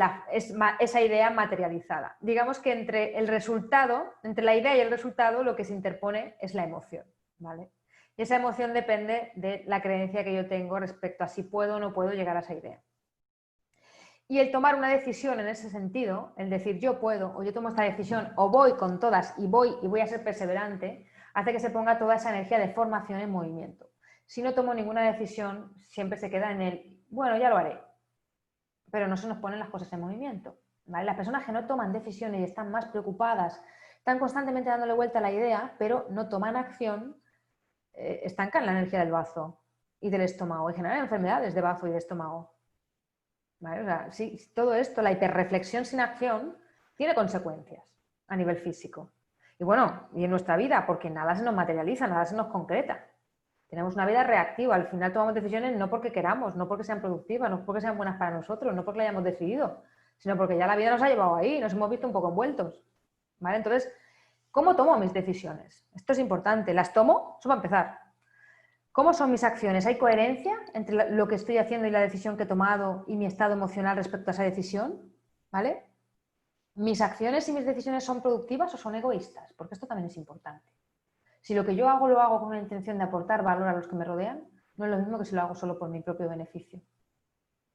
esa idea materializada. Digamos que entre el resultado, entre la idea y el resultado, lo que se interpone es la emoción, ¿vale? Y esa emoción depende de la creencia que yo tengo respecto a si puedo o no puedo llegar a esa idea. Y el tomar una decisión en ese sentido, el decir yo puedo o yo tomo esta decisión o voy con todas y voy a ser perseverante, hace que se ponga toda esa energía de formación en movimiento. Si no tomo ninguna decisión, siempre se queda en el, bueno, ya lo haré, pero no se nos ponen las cosas en movimiento, ¿vale? Las personas que no toman decisiones y están más preocupadas, están constantemente dándole vuelta a la idea, pero no toman acción, estancan la energía del bazo y del estómago y generan enfermedades de bazo y de estómago. ¿Vale? O sea, sí, todo esto, la hiperreflexión sin acción, tiene consecuencias a nivel físico. Y bueno, y en nuestra vida, porque nada se nos materializa, nada se nos concreta. Tenemos una vida reactiva, al final tomamos decisiones no porque queramos, no porque sean productivas, no porque sean buenas para nosotros, no porque la hayamos decidido, sino porque ya la vida nos ha llevado ahí, nos hemos visto un poco envueltos. ¿Vale? Entonces, ¿cómo tomo mis decisiones? Esto es importante. ¿Las tomo? Eso va a empezar. ¿Cómo son mis acciones? ¿Hay coherencia entre lo que estoy haciendo y la decisión que he tomado y mi estado emocional respecto a esa decisión? ¿Vale? ¿Mis acciones y mis decisiones son productivas o son egoístas? Porque esto también es importante. Si lo que yo hago lo hago con la intención de aportar valor a los que me rodean, no es lo mismo que si lo hago solo por mi propio beneficio.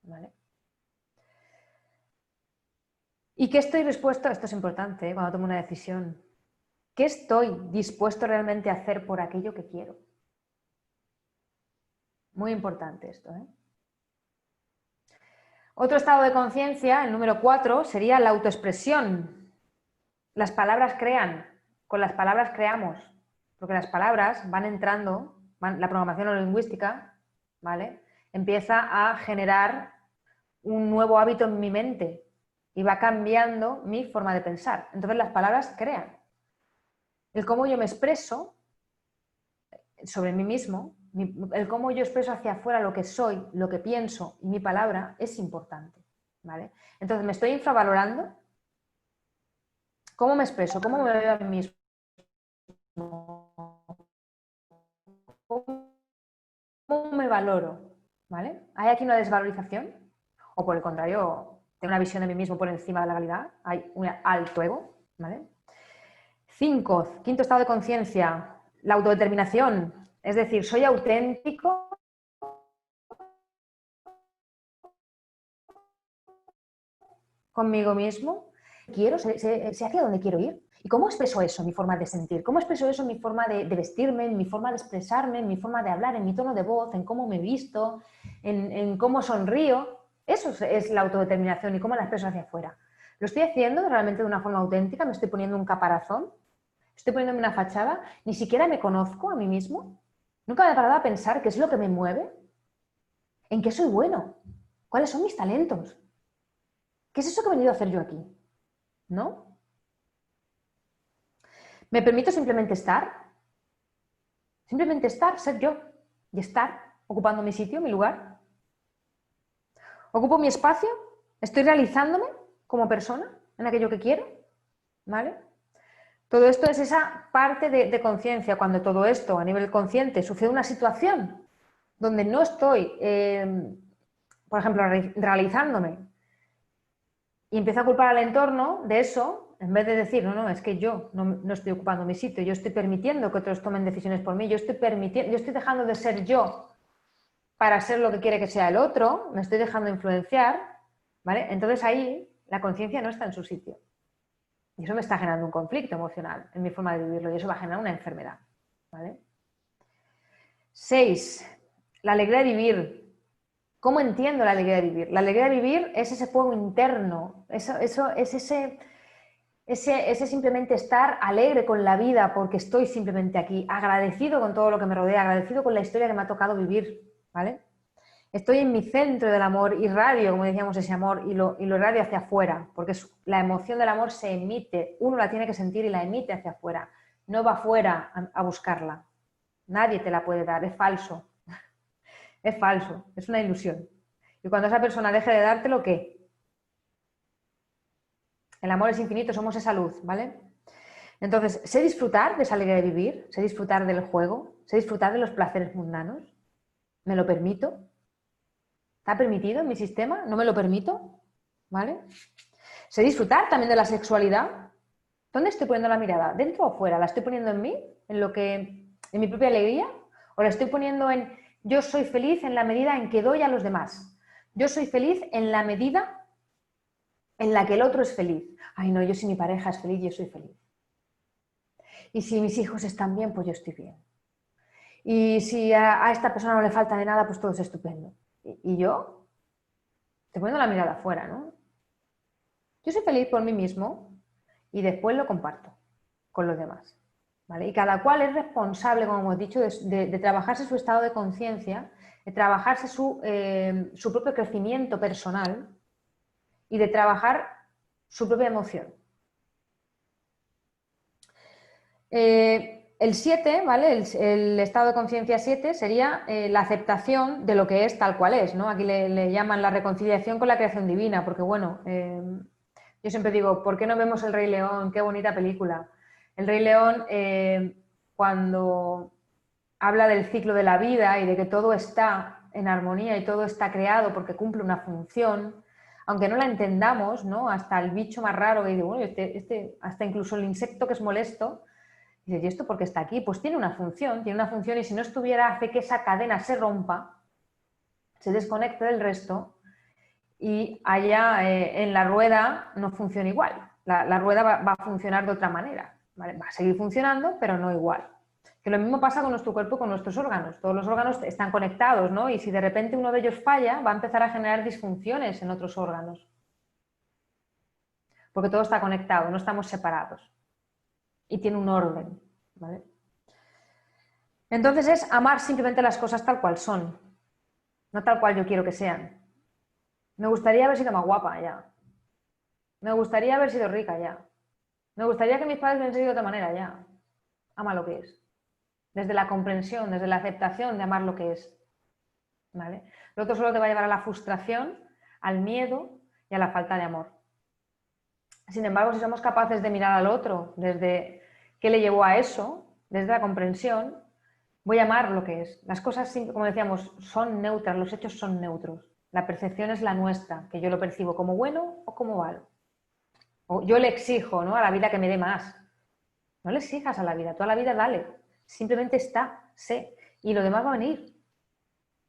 ¿Vale? ¿Y qué estoy dispuesto? Esto es importante, cuando tomo una decisión. ¿Qué estoy dispuesto realmente a hacer por aquello que quiero? Muy importante esto, ¿eh? Otro estado de conciencia, el número 4, sería la autoexpresión. Las palabras crean, con las palabras creamos, porque las palabras van entrando, la programación neurolingüística, ¿vale? Empieza a generar un nuevo hábito en mi mente y va cambiando mi forma de pensar. Entonces las palabras crean. El cómo yo me expreso sobre mí mismo, el cómo yo expreso hacia afuera lo que soy, lo que pienso y mi palabra es importante, ¿vale? Entonces, ¿me estoy infravalorando? ¿Cómo me expreso? ¿Cómo me veo a mí mismo? ¿Cómo me valoro? ¿Vale? ¿Hay aquí una desvalorización? O por el contrario, tengo una visión de mí mismo por encima de la realidad. Hay un alto ego, ¿vale? 5, quinto estado de conciencia, la autodeterminación. Es decir, soy auténtico conmigo mismo, sé hacia dónde quiero ir. ¿Y cómo expreso eso en mi forma de sentir? ¿Cómo expreso eso en mi forma de vestirme, en mi forma de expresarme, en mi forma de hablar, en mi tono de voz, en cómo me visto, en cómo sonrío? Eso es la autodeterminación y cómo la expreso hacia afuera. ¿Lo estoy haciendo realmente de una forma auténtica? ¿Me estoy poniendo un caparazón? ¿Estoy poniéndome una fachada? ¿Ni siquiera me conozco a mí mismo? ¿Nunca me he parado a pensar qué es lo que me mueve? ¿En qué soy bueno? ¿Cuáles son mis talentos? ¿Qué es eso que he venido a hacer yo aquí? ¿No? ¿Me permito simplemente estar? Simplemente estar, ser yo. Y estar ocupando mi sitio, mi lugar. ¿Ocupo mi espacio? ¿Estoy realizándome como persona en aquello que quiero? ¿Vale? Todo esto es esa parte de conciencia. Cuando todo esto a nivel consciente sucede una situación donde no estoy, por ejemplo, realizándome y empiezo a culpar al entorno de eso, en vez de decir, no, es que yo no estoy ocupando mi sitio, yo estoy permitiendo que otros tomen decisiones por mí, yo estoy dejando de ser yo para ser lo que quiere que sea el otro, me estoy dejando influenciar, ¿vale? Entonces ahí la conciencia no está en su sitio. Y eso me está generando un conflicto emocional en mi forma de vivirlo y eso va a generar una enfermedad, ¿vale? 6. La alegría de vivir. ¿Cómo entiendo la alegría de vivir? La alegría de vivir es ese fuego interno, eso es ese simplemente estar alegre con la vida porque estoy simplemente aquí, agradecido con todo lo que me rodea, agradecido con la historia que me ha tocado vivir, ¿vale? Estoy en mi centro del amor, irradio, como decíamos, ese amor y lo irradio hacia afuera, porque la emoción del amor se emite, uno la tiene que sentir y la emite hacia afuera, no va afuera a buscarla, nadie te la puede dar, es falso. Es falso, es una ilusión. Y cuando esa persona deje de dártelo, ¿qué? El amor es infinito, somos esa luz, ¿vale? Entonces, sé disfrutar de esa alegría de vivir, sé disfrutar del juego, sé disfrutar de los placeres mundanos. ¿Me lo permito? ¿Está permitido en mi sistema? ¿No me lo permito? ¿Vale? Sé disfrutar también de la sexualidad. ¿Dónde estoy poniendo la mirada? ¿Dentro o fuera? ¿La estoy poniendo en mí? ¿En mi propia alegría? O la estoy poniendo en yo soy feliz en la medida en que doy a los demás. Yo soy feliz en la medida en la que el otro es feliz. Ay, no, yo si mi pareja es feliz, yo soy feliz. Y si mis hijos están bien, pues yo estoy bien. Y si a esta persona no le falta de nada, pues todo es estupendo. Y yo, te poniendo la mirada afuera, ¿no? Yo soy feliz por mí mismo y después lo comparto con los demás. ¿Vale? Y cada cual es responsable, como hemos dicho, de trabajarse su estado de conciencia, de trabajarse su propio crecimiento personal y de trabajar su propia emoción. El 7, ¿vale? El estado de conciencia 7 sería la aceptación de lo que es tal cual es, ¿no? Aquí le llaman la reconciliación con la creación divina, porque bueno, yo siempre digo, ¿por qué no vemos El Rey León? Qué bonita película. El Rey León, cuando habla del ciclo de la vida y de que todo está en armonía y todo está creado porque cumple una función, aunque no la entendamos, ¿no? Hasta el bicho más raro que dice, bueno, hasta incluso el insecto que es molesto, dice, ¿y esto por qué está aquí? Pues tiene una función y si no estuviera hace que esa cadena se rompa, se desconecte del resto y allá en la rueda no funciona igual. La rueda va a funcionar de otra manera, ¿vale? Va a seguir funcionando, pero no igual. Que lo mismo pasa con nuestro cuerpo, con nuestros órganos. Todos los órganos están conectados, ¿no? Y si de repente uno de ellos falla, va a empezar a generar disfunciones en otros órganos. Porque todo está conectado, no estamos separados. Y tiene un orden, ¿vale? Entonces es amar simplemente las cosas tal cual son, no tal cual yo quiero que sean. Me gustaría haber sido más guapa ya. Me gustaría haber sido rica ya. Me gustaría que mis padres me hubiesen sido de otra manera ya. Ama lo que es. Desde la comprensión, desde la aceptación de amar lo que es. ¿Vale? Lo otro solo te va a llevar a la frustración, al miedo y a la falta de amor. Sin embargo, si somos capaces de mirar al otro desde qué le llevó a eso, desde la comprensión, voy a amar lo que es. Las cosas, como decíamos, son neutras, los hechos son neutros. La percepción es la nuestra, que yo lo percibo como bueno o como malo. O yo le exijo, ¿no?, a la vida que me dé más. No le exijas a la vida, toda la vida dale. Simplemente está, sé. Y lo demás va a venir.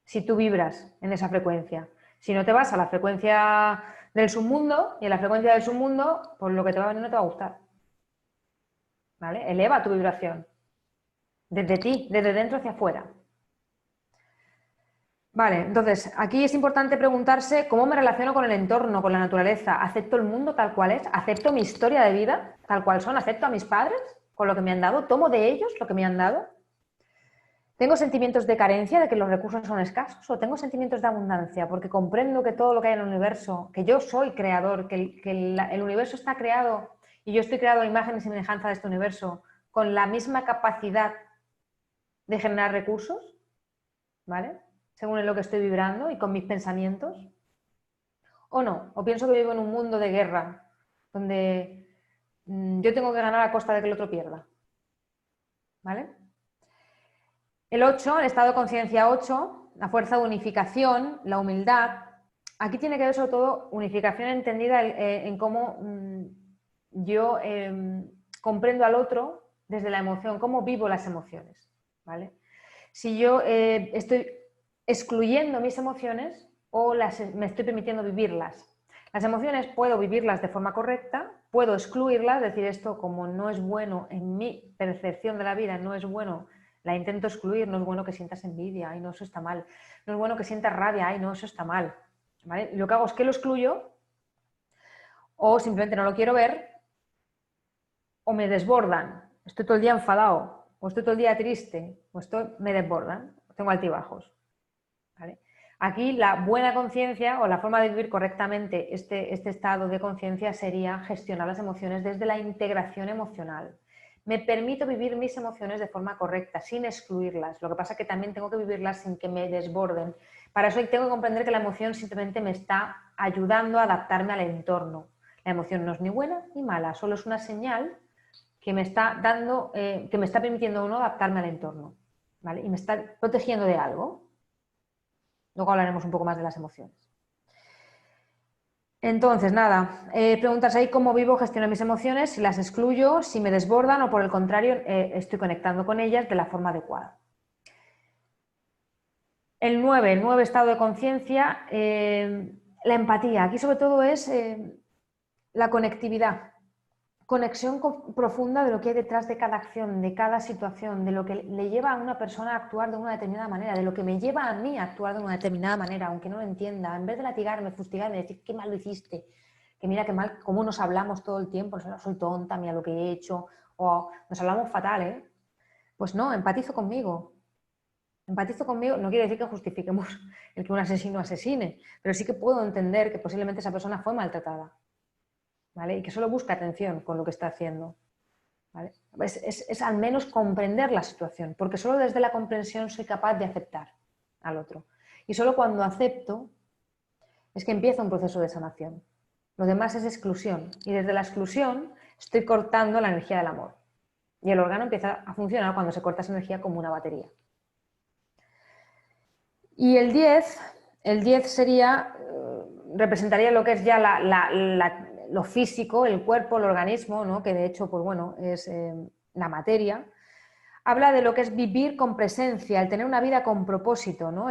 Si tú vibras en esa frecuencia. Si no te vas a la frecuencia del submundo, y en la frecuencia del submundo, pues lo que te va a venir no te va a gustar. ¿Vale? Eleva tu vibración. Desde ti, desde dentro hacia afuera. Vale, entonces, aquí es importante preguntarse cómo me relaciono con el entorno, con la naturaleza. ¿Acepto el mundo tal cual es? ¿Acepto mi historia de vida tal cual son? ¿Acepto a mis padres con lo que me han dado? ¿Tomo de ellos lo que me han dado? ¿Tengo sentimientos de carencia, de que los recursos son escasos? ¿O tengo sentimientos de abundancia? Porque comprendo que todo lo que hay en el universo, que yo soy creador, que el universo está creado y yo estoy creado a imagen y semejanza de este universo con la misma capacidad de generar recursos, ¿vale? Según en lo que estoy vibrando y con mis pensamientos. ¿O no? ¿O pienso que vivo en un mundo de guerra, donde yo tengo que ganar a costa de que el otro pierda? ¿Vale? El 8, el estado de conciencia 8, la fuerza de unificación, la humildad. Aquí tiene que ver sobre todo unificación entendida en cómo yo comprendo al otro desde la emoción, cómo vivo las emociones, ¿vale? Si yo estoy excluyendo mis emociones o me estoy permitiendo vivirlas. Las emociones puedo vivirlas de forma correcta, puedo excluirlas, decir esto como no es bueno en mi percepción de la vida, no es bueno, la intento excluir, no es bueno que sientas envidia, ay no, eso está mal, no es bueno que sientas rabia, ay no, eso está mal, ¿vale? Lo que hago es que lo excluyo o simplemente no lo quiero ver o me desbordan, estoy todo el día enfadado o estoy todo el día triste o me desbordan, tengo altibajos, ¿vale? Aquí la buena conciencia o la forma de vivir correctamente este estado de conciencia sería gestionar las emociones desde la integración emocional. Me permito vivir mis emociones de forma correcta, sin excluirlas. Lo que pasa es que también tengo que vivirlas sin que me desborden. Para eso tengo que comprender que la emoción simplemente me está ayudando a adaptarme al entorno. La emoción no es ni buena ni mala, solo es una señal que me está dando, que me está permitiendo uno adaptarme al entorno, ¿vale? Y me está protegiendo de algo. Luego hablaremos un poco más de las emociones. Entonces, nada, preguntas ahí cómo vivo, gestiono mis emociones, si las excluyo, si me desbordan o por el contrario estoy conectando con ellas de la forma adecuada. El 9 estado de conciencia, la empatía. Aquí sobre todo es la conectividad. Conexión profunda de lo que hay detrás de cada acción, de cada situación, de lo que le lleva a una persona a actuar de una determinada manera, de lo que me lleva a mí a actuar de una determinada manera, aunque no lo entienda. En vez de latigarme, fustigarme, decir qué mal lo hiciste, que mira qué mal, cómo nos hablamos todo el tiempo, no soy tonta, mira lo que he hecho, o nos hablamos fatal, ¿eh? Pues no, empatizo conmigo. Empatizo conmigo, no quiere decir que justifiquemos el que un asesino asesine, pero sí que puedo entender que posiblemente esa persona fue maltratada, ¿vale? Y que solo busca atención con lo que está haciendo, ¿vale? Es al menos comprender la situación, porque solo desde la comprensión soy capaz de aceptar al otro. Y solo cuando acepto es que empieza un proceso de sanación. Lo demás es exclusión, y desde la exclusión estoy cortando la energía del amor. Y el órgano empieza a funcionar cuando se corta esa energía como una batería. Y el 10 sería, representaría lo que es ya lo físico, el cuerpo, el organismo, ¿no? Que de hecho, pues bueno, es la materia. Habla de lo que es vivir con presencia, el tener una vida con propósito, ¿no?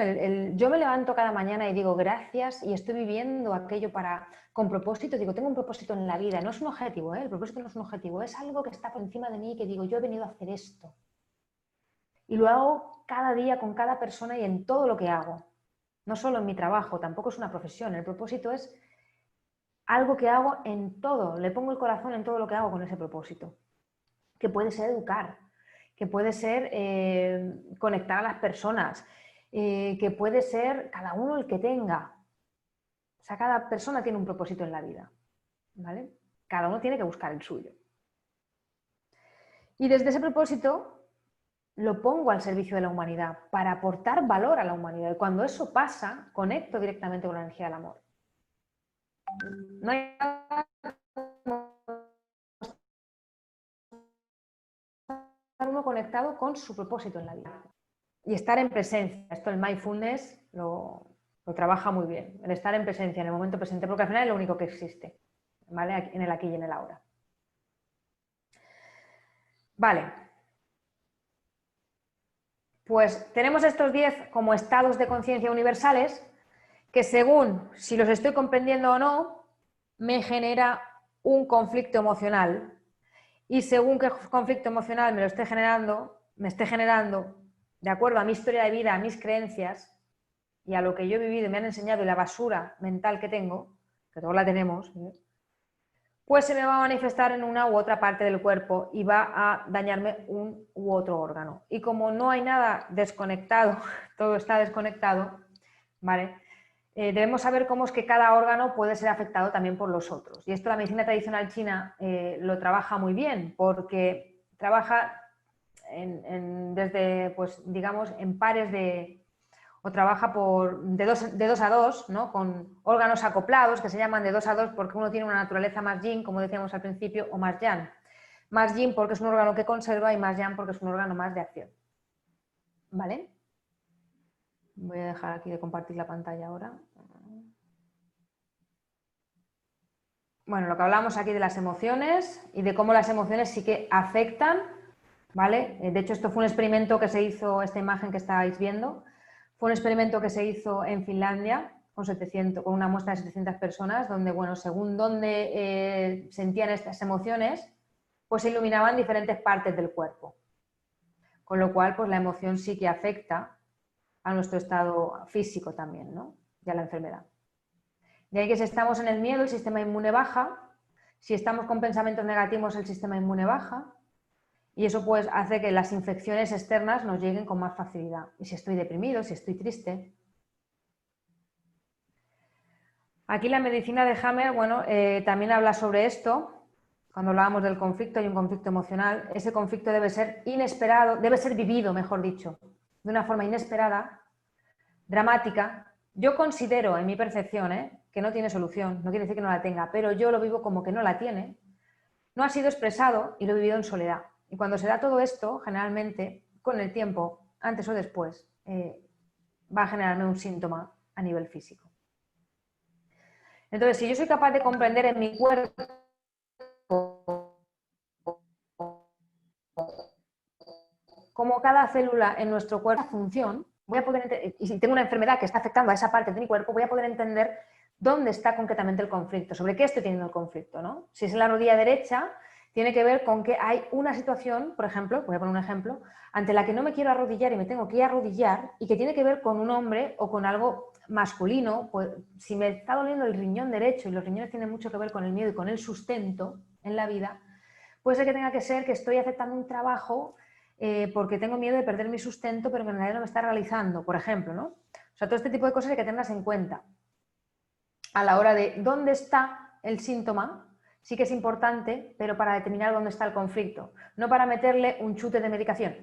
Yo me levanto cada mañana y digo gracias y estoy viviendo aquello con propósito. Digo, tengo un propósito en la vida, no es un objetivo, ¿eh? El propósito no es un objetivo, es algo que está por encima de mí que digo, yo he venido a hacer esto. Y lo hago cada día con cada persona y en todo lo que hago. No solo en mi trabajo, tampoco es una profesión. El propósito es algo que hago en todo. Le pongo el corazón en todo lo que hago con ese propósito. Que puede ser educar, que puede ser conectar a las personas, que puede ser cada uno el que tenga. O sea, cada persona tiene un propósito en la vida, ¿vale? Cada uno tiene que buscar el suyo. Y desde ese propósito lo pongo al servicio de la humanidad para aportar valor a la humanidad. Y cuando eso pasa, conecto directamente con la energía del amor. No hay nada como estar uno conectado con su propósito en la vida. Y estar en presencia. Esto el mindfulness lo trabaja muy bien. El estar en presencia, en el momento presente, porque al final es lo único que existe, ¿vale? En el aquí y en el ahora. Vale. Pues tenemos estos 10 como estados de conciencia universales que según si los estoy comprendiendo o no, me genera un conflicto emocional. Y según qué conflicto emocional me esté generando, de acuerdo a mi historia de vida, a mis creencias y a lo que yo he vivido y me han enseñado y la basura mental que tengo, que todos la tenemos, pues se me va a manifestar en una u otra parte del cuerpo y va a dañarme un u otro órgano. Y como no hay nada desconectado, todo está desconectado, ¿vale? Debemos saber cómo es que cada órgano puede ser afectado también por los otros. Y esto la medicina tradicional china lo trabaja muy bien, porque trabaja desde, pues, digamos, en pares o trabaja de dos a dos, ¿no? Con órganos acoplados, que se llaman de 2 a 2 porque uno tiene una naturaleza más yin, como decíamos al principio, o más yang. Más yin porque es un órgano que conserva y más yang porque es un órgano más de acción. ¿Vale? Voy a dejar aquí de compartir la pantalla ahora. Bueno, lo que hablamos aquí de las emociones y de cómo las emociones sí que afectan, ¿vale? De hecho, esto fue un experimento que se hizo, esta imagen que estáis viendo, fue un experimento que se hizo en Finlandia con una muestra de 700 personas, donde, bueno, según dónde sentían estas emociones, pues se iluminaban diferentes partes del cuerpo. Con lo cual, pues la emoción sí que afecta a nuestro estado físico también, ¿no? Y a la enfermedad. De ahí que si estamos en el miedo, el sistema inmune baja. Si estamos con pensamientos negativos, el sistema inmune baja. Y eso pues hace que las infecciones externas nos lleguen con más facilidad. Y si estoy deprimido, si estoy triste. Aquí la medicina de Hammer, bueno, también habla sobre esto. Cuando hablábamos del conflicto, hay un conflicto emocional. Ese conflicto debe ser inesperado, debe ser vivido, mejor dicho, de una forma inesperada, dramática. Yo considero, en mi percepción, que no tiene solución, no quiere decir que no la tenga, pero yo lo vivo como que no la tiene. No ha sido expresado y lo he vivido en soledad. Y cuando se da todo esto, generalmente, con el tiempo, antes o después, va a generarme un síntoma a nivel físico. Entonces, si yo soy capaz de comprender en mi cuerpo cómo cada célula en nuestro cuerpo función, voy a poder, y si tengo una enfermedad que está afectando a esa parte de mi cuerpo, voy a poder entender dónde está concretamente el conflicto, sobre qué estoy teniendo el conflicto, ¿no? Si es en la rodilla derecha, tiene que ver con que hay una situación, por ejemplo, voy a poner un ejemplo, ante la que no me quiero arrodillar y me tengo que arrodillar y que tiene que ver con un hombre o con algo masculino. Pues si me está doliendo el riñón derecho, y los riñones tienen mucho que ver con el miedo y con el sustento en la vida, puede ser que tenga que ser que estoy aceptando un trabajo porque tengo miedo de perder mi sustento, pero que en realidad no me está realizando, por ejemplo, ¿no? O sea, todo este tipo de cosas hay que tenerlas en cuenta a la hora de dónde está el síntoma. Sí que es importante, pero para determinar dónde está el conflicto, no para meterle un chute de medicación.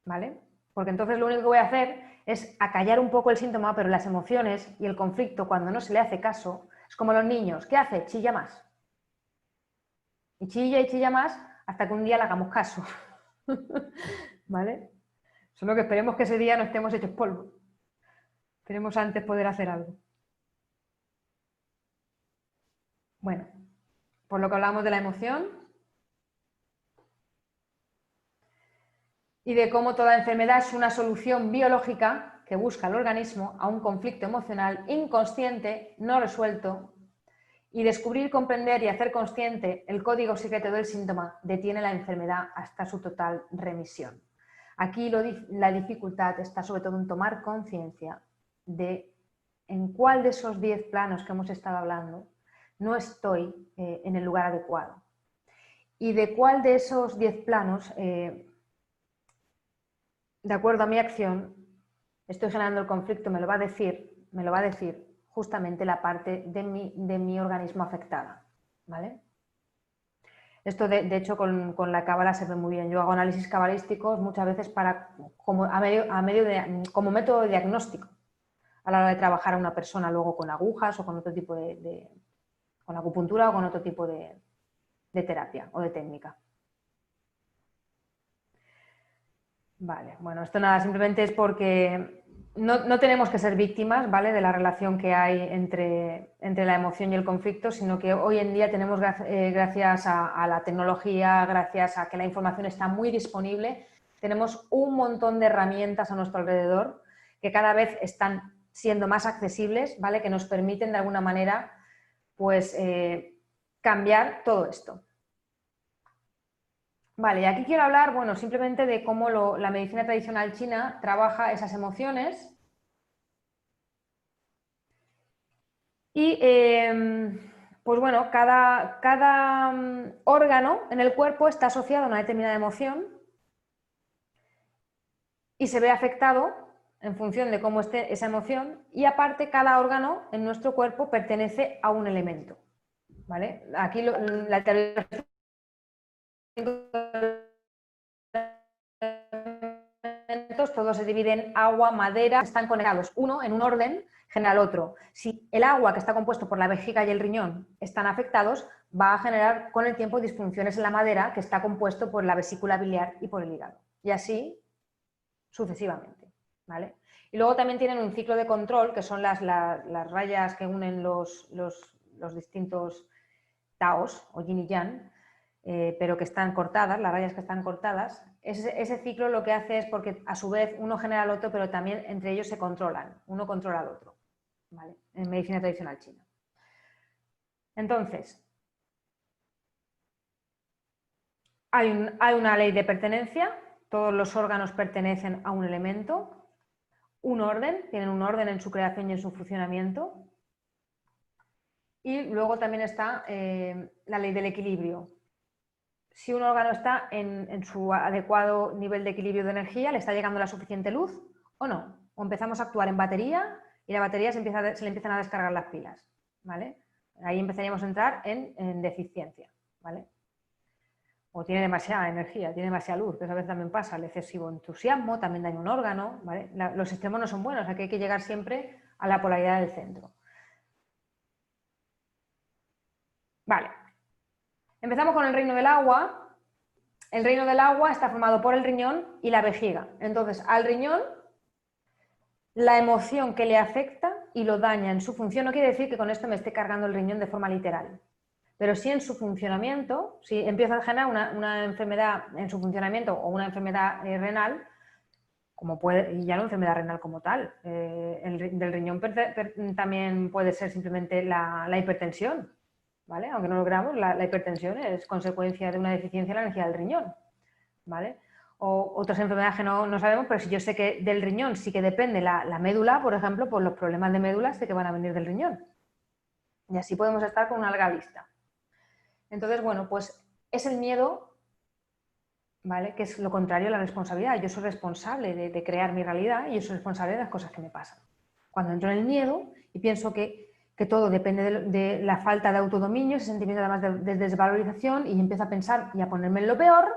¿Vale? Porque entonces lo único que voy a hacer es acallar un poco el síntoma, pero las emociones y el conflicto, cuando no se le hace caso, es como los niños. ¿Qué hace? Chilla más. Y chilla más hasta que un día le hagamos caso. ¿Vale? Solo que esperemos que ese día no estemos hechos polvo. Esperemos antes poder hacer algo. Bueno, por lo que hablamos de la emoción y de cómo toda enfermedad es una solución biológica que busca el organismo a un conflicto emocional inconsciente, no resuelto, y descubrir, comprender y hacer consciente el código secreto del síntoma detiene la enfermedad hasta su total remisión. Aquí la dificultad está sobre todo en tomar conciencia de en cuál de esos 10 planos que hemos estado hablando no estoy en el lugar adecuado. Y de cuál de esos 10 planos, de acuerdo a mi acción, estoy generando el conflicto, me lo va a decir justamente la parte de mi organismo afectada. ¿Vale? Esto, de hecho, con la cábala se ve muy bien. Yo hago análisis cabalísticos muchas veces como método de diagnóstico a la hora de trabajar a una persona luego con agujas o con otro tipo con acupuntura o con otro tipo de terapia o de técnica. Vale, bueno, esto nada, simplemente es porque no tenemos que ser víctimas, ¿vale?, de la relación que hay entre la emoción y el conflicto, sino que hoy en día tenemos, gracias a la tecnología, gracias a que la información está muy disponible, tenemos un montón de herramientas a nuestro alrededor que cada vez están siendo más accesibles, ¿vale?, que nos permiten de alguna manera, pues, cambiar todo esto. Vale, y aquí quiero hablar, bueno, simplemente de cómo la medicina tradicional china trabaja esas emociones y, pues bueno, cada órgano en el cuerpo está asociado a una determinada emoción y se ve afectado en función de cómo esté esa emoción, y aparte cada órgano en nuestro cuerpo pertenece a un elemento, ¿vale? Aquí la teoría todos se dividen en agua, madera, están conectados, uno en un orden genera el otro. Si el agua, que está compuesto por la vejiga y el riñón, están afectados, va a generar con el tiempo disfunciones en la madera, que está compuesto por la vesícula biliar y por el hígado. Y así sucesivamente, ¿vale? Y luego también tienen un ciclo de control, que son las rayas que unen los distintos taos, o yin y yang, pero que están cortadas, las rayas que están cortadas. Ese ciclo lo que hace es porque a su vez uno genera al otro, pero también entre ellos se controlan, uno controla al otro, ¿vale?, en medicina tradicional china. Entonces, hay una ley de pertenencia, todos los órganos pertenecen a un elemento, un orden, tienen un orden en su creación y en su funcionamiento, y luego también está la ley del equilibrio. Si un órgano está en su adecuado nivel de equilibrio de energía, le está llegando la suficiente luz o no. O empezamos a actuar en batería y la batería se le empiezan a descargar las pilas, ¿vale? Ahí empezaríamos a entrar en deficiencia, ¿vale? O tiene demasiada energía, tiene demasiada luz, que eso a veces también pasa. El excesivo entusiasmo también daña un órgano, ¿vale? Los extremos no son buenos, aquí hay que llegar siempre a la polaridad del centro. Vale. Empezamos con el reino del agua. El reino del agua está formado por el riñón y la vejiga. Entonces, al riñón, la emoción que le afecta y lo daña en su función, no quiere decir que con esto me esté cargando el riñón de forma literal, pero sí en su funcionamiento. Si empieza a generar una enfermedad en su funcionamiento o una enfermedad renal, y ya no enfermedad renal como tal. Del riñón también puede ser simplemente la hipertensión, ¿vale? Aunque no lo creamos, la hipertensión es consecuencia de una deficiencia en la energía del riñón, ¿vale? O otras enfermedades que no sabemos, pero si yo sé que del riñón sí que depende la médula, por ejemplo, pues los problemas de médula sé que van a venir del riñón. Y así podemos estar con una larga lista. Entonces, bueno, pues es el miedo, ¿vale? Que es lo contrario a la responsabilidad. Yo soy responsable de crear mi realidad y yo soy responsable de las cosas que me pasan. Cuando entro en el miedo y pienso que todo depende de la falta de autodominio, ese sentimiento además de desvalorización, y empiezo a pensar y a ponerme en lo peor,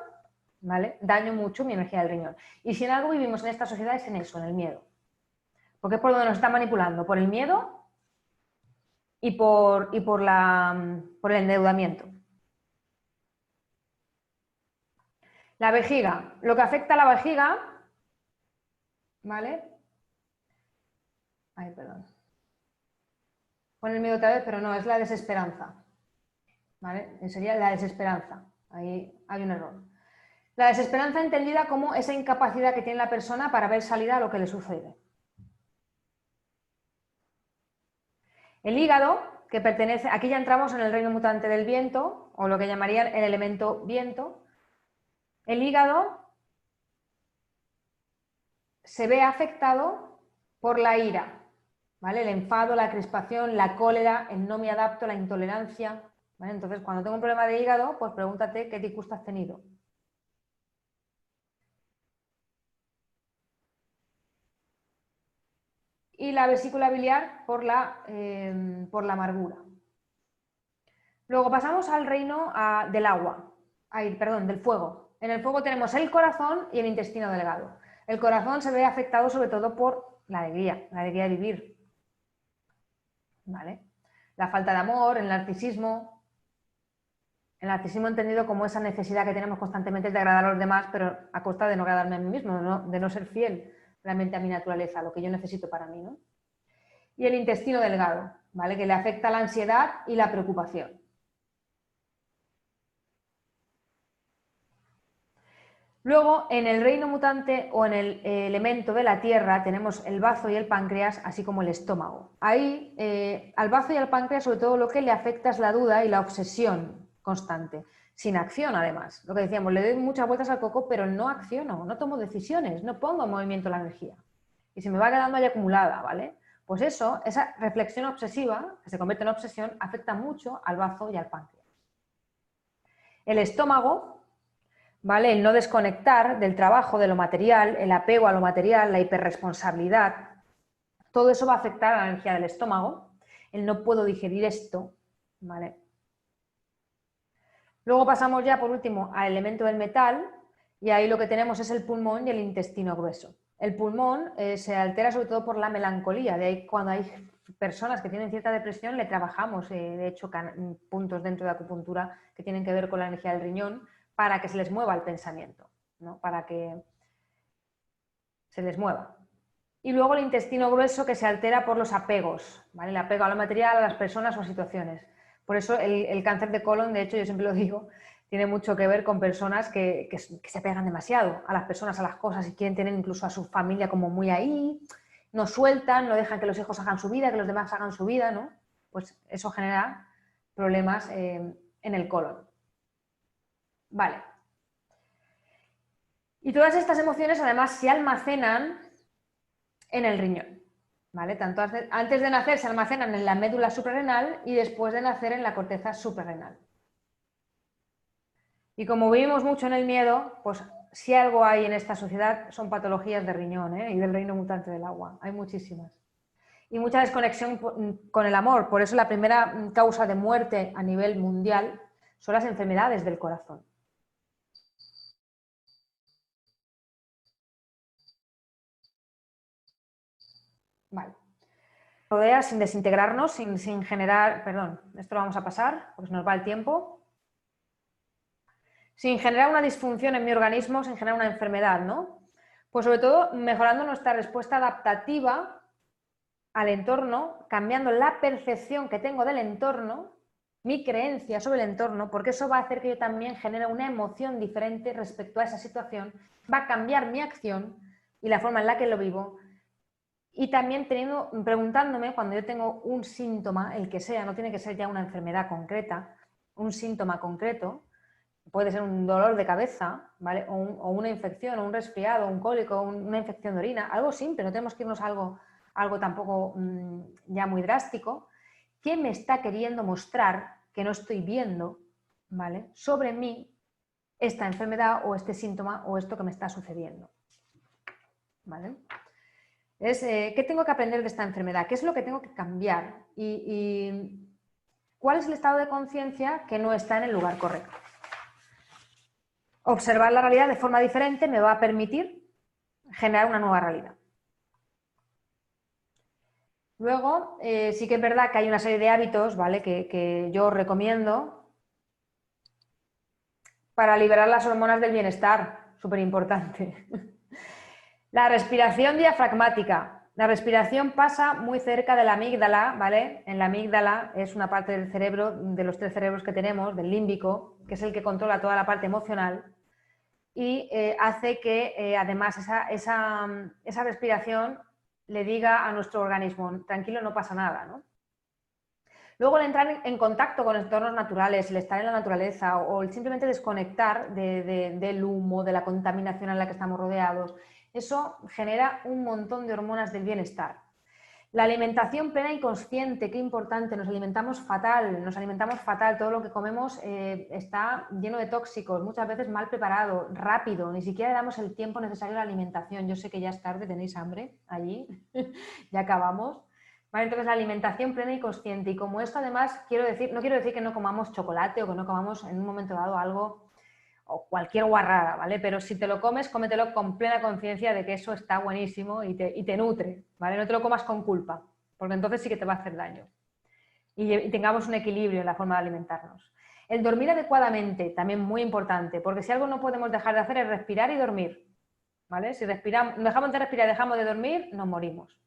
¿vale? Daño mucho mi energía del riñón. Y si en algo vivimos en esta sociedad es en eso, en el miedo. Porque es por donde nos están manipulando, por el miedo y por el endeudamiento. La vejiga. Lo que afecta a la vejiga, ¿vale? Ay, perdón. Pon el miedo otra vez, pero no, es la desesperanza. ¿Vale? Sería la desesperanza. Ahí hay un error. La desesperanza entendida como esa incapacidad que tiene la persona para ver salida a lo que le sucede. El hígado, que pertenece, aquí ya entramos en el reino mutante del viento, o lo que llamarían el elemento viento. El hígado se ve afectado por la ira, ¿vale? El enfado, la crispación, la cólera, el no me adapto, la intolerancia, ¿vale? Entonces, cuando tengo un problema de hígado, pues pregúntate qué disgusto has tenido. Y la vesícula biliar por la amargura. Luego pasamos al reino del agua, del fuego. En el fuego tenemos el corazón y el intestino delgado. El corazón se ve afectado sobre todo por la alegría de vivir, ¿vale? La falta de amor, el narcisismo entendido como esa necesidad que tenemos constantemente de agradar a los demás, pero a costa de no agradarme a mí mismo, de no ser fiel realmente a mi naturaleza, a lo que yo necesito para mí, ¿no? Y el intestino delgado, ¿vale? Que le afecta la ansiedad y la preocupación. Luego, en el reino mutante o en el elemento de la tierra tenemos el bazo y el páncreas, así como el estómago. Ahí, al bazo y al páncreas, sobre todo lo que le afecta es la duda y la obsesión constante, sin acción además. Lo que decíamos, le doy muchas vueltas al coco, pero no acciono, no tomo decisiones, no pongo en movimiento la energía. Y se me va quedando ahí acumulada, ¿vale? Pues eso, esa reflexión obsesiva, que se convierte en obsesión, afecta mucho al bazo y al páncreas. El estómago, ¿vale? El no desconectar del trabajo, de lo material, el apego a lo material, la hiperresponsabilidad, todo eso va a afectar a la energía del estómago, el no puedo digerir esto, ¿vale? Luego pasamos ya por último al elemento del metal y ahí lo que tenemos es el pulmón y el intestino grueso. El pulmón se altera sobre todo por la melancolía, de ahí cuando hay personas que tienen cierta depresión le trabajamos, de hecho, puntos dentro de acupuntura que tienen que ver con la energía del riñón, para que se les mueva el pensamiento, ¿no? Para que se les mueva. Y luego el intestino grueso que se altera por los apegos, ¿vale? El apego a lo material, a las personas o a situaciones. Por eso el cáncer de colon, de hecho, yo siempre lo digo, tiene mucho que ver con personas que se pegan demasiado a las personas, a las cosas, y quieren tener incluso a su familia como muy ahí, no sueltan, no dejan que los hijos hagan su vida, que los demás hagan su vida, ¿no? Pues eso genera problemas en el colon. Vale. Y todas estas emociones además se almacenan en el riñón, ¿vale? Tanto antes de nacer se almacenan en la médula suprarrenal y después de nacer en la corteza suprarrenal. Y como vivimos mucho en el miedo, pues si algo hay en esta sociedad son patologías de riñón, y del reino mutante del agua. Hay muchísimas. Y mucha desconexión con el amor. Por eso la primera causa de muerte a nivel mundial son las enfermedades del corazón. Vale. Rodea sin desintegrarnos, sin generar, perdón, esto lo vamos a pasar, porque nos va el tiempo. Sin generar una disfunción en mi organismo, sin generar una enfermedad, ¿no? Pues sobre todo mejorando nuestra respuesta adaptativa al entorno, cambiando la percepción que tengo del entorno, mi creencia sobre el entorno, porque eso va a hacer que yo también genere una emoción diferente respecto a esa situación, va a cambiar mi acción y la forma en la que lo vivo. Y también preguntándome, cuando yo tengo un síntoma, el que sea, no tiene que ser ya una enfermedad concreta, un síntoma concreto, puede ser un dolor de cabeza, ¿vale? O una infección, o un resfriado, un cólico, una infección de orina, algo simple, no tenemos que irnos a algo tampoco ya muy drástico. ¿Qué me está queriendo mostrar que no estoy viendo, ¿vale? Sobre mí esta enfermedad o este síntoma o esto que me está sucediendo, ¿vale? ¿Qué tengo que aprender de esta enfermedad? ¿Qué es lo que tengo que cambiar? Y ¿cuál es el estado de conciencia que no está en el lugar correcto? Observar la realidad de forma diferente me va a permitir generar una nueva realidad. Luego, sí que es verdad que hay una serie de hábitos, ¿vale?, que yo recomiendo para liberar las hormonas del bienestar, súper importante. La respiración diafragmática. La respiración pasa muy cerca de la amígdala, ¿vale? En la amígdala es una parte del cerebro, de los 3 cerebros que tenemos, del límbico, que es el que controla toda la parte emocional y hace que además esa respiración le diga a nuestro organismo, tranquilo, no pasa nada, ¿no? Luego el entrar en contacto con entornos naturales, el estar en la naturaleza o el simplemente desconectar del humo, de la contaminación en la que estamos rodeados, eso genera un montón de hormonas del bienestar. La alimentación plena y consciente, qué importante, nos alimentamos fatal, todo lo que comemos está lleno de tóxicos, muchas veces mal preparado, rápido, ni siquiera le damos el tiempo necesario a la alimentación. Yo sé que ya es tarde, tenéis hambre allí, ya acabamos. Vale, entonces la alimentación plena y consciente, y como esto además no quiero decir que no comamos chocolate o que no comamos en un momento dado algo o cualquier guarrada, ¿vale? Pero si te lo comes, cómetelo con plena conciencia de que eso está buenísimo y te nutre, ¿vale? No te lo comas con culpa, porque entonces sí que te va a hacer daño. Y tengamos un equilibrio en la forma de alimentarnos. El dormir adecuadamente, también muy importante, porque si algo no podemos dejar de hacer es respirar y dormir, ¿vale? Si dejamos de respirar y dejamos de dormir, nos morimos.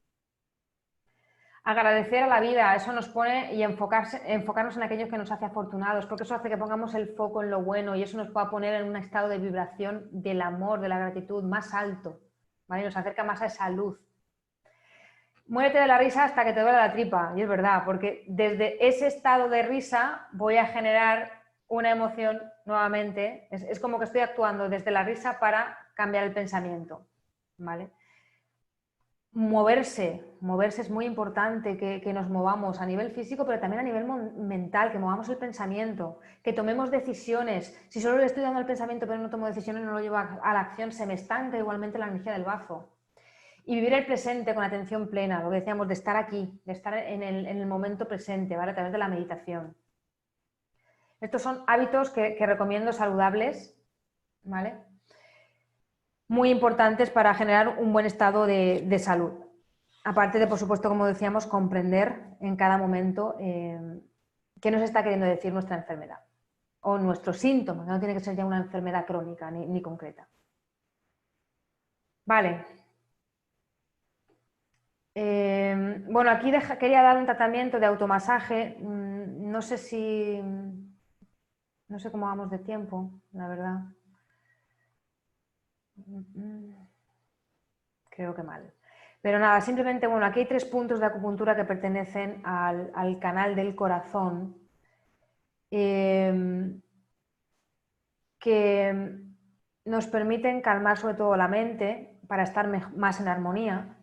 Agradecer a la vida, eso nos pone y enfocarnos en aquellos que nos hace afortunados, porque eso hace que pongamos el foco en lo bueno y eso nos pueda poner en un estado de vibración del amor, de la gratitud más alto, ¿vale? Nos acerca más a esa luz. Muérete de la risa hasta que te duele la tripa, y es verdad, porque desde ese estado de risa voy a generar una emoción nuevamente, es como que estoy actuando desde la risa para cambiar el pensamiento, ¿vale? Moverse es muy importante, que nos movamos a nivel físico, pero también a nivel mental, que movamos el pensamiento, que tomemos decisiones. Si solo le estoy dando el pensamiento pero no tomo decisiones, no lo llevo a la acción, se me estanca igualmente la energía del bazo. Y vivir el presente con atención plena, lo que decíamos, de estar aquí, de estar en el momento presente, ¿vale? A través de la meditación. Estos son hábitos que recomiendo saludables, ¿vale? Muy importantes para generar un buen estado de salud. Aparte de, por supuesto, como decíamos, comprender en cada momento qué nos está queriendo decir nuestra enfermedad o nuestro síntoma, que no tiene que ser ya una enfermedad crónica ni concreta. Vale. Bueno, aquí quería dar un tratamiento de automasaje. No sé cómo vamos de tiempo, la verdad. Creo que mal. Pero nada, simplemente, bueno, aquí hay 3 puntos de acupuntura que pertenecen al canal del corazón, que nos permiten calmar sobre todo la mente para estar más en armonía.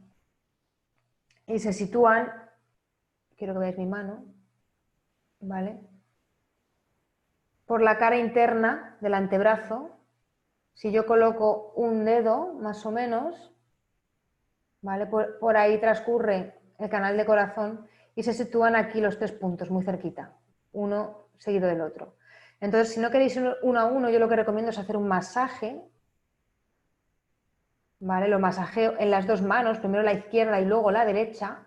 Y se sitúan, quiero que veáis mi mano, ¿vale? Por la cara interna del antebrazo. Si yo coloco un dedo, más o menos, ¿vale? Por ahí transcurre el canal de corazón y se sitúan aquí los 3 puntos, muy cerquita, uno seguido del otro. Entonces, si no queréis uno a uno, yo lo que recomiendo es hacer un masaje, ¿vale? Lo masajeo en las 2 manos, primero la izquierda y luego la derecha,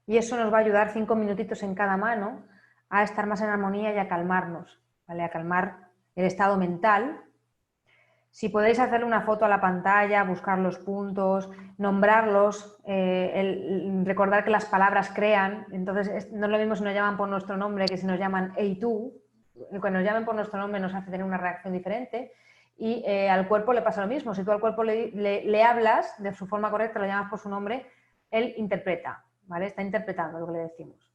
y eso nos va a ayudar 5 minutitos en cada mano a estar más en armonía y a calmarnos, ¿vale? A calmar el estado mental. Si podéis hacerle una foto a la pantalla, buscar los puntos, nombrarlos, recordar que las palabras crean. Entonces, no es lo mismo si nos llaman por nuestro nombre que si nos llaman hey tú. Cuando nos llamen por nuestro nombre nos hace tener una reacción diferente. Y al cuerpo le pasa lo mismo. Si tú al cuerpo le hablas de su forma correcta, lo llamas por su nombre, él interpreta, ¿vale? Está interpretando lo que le decimos.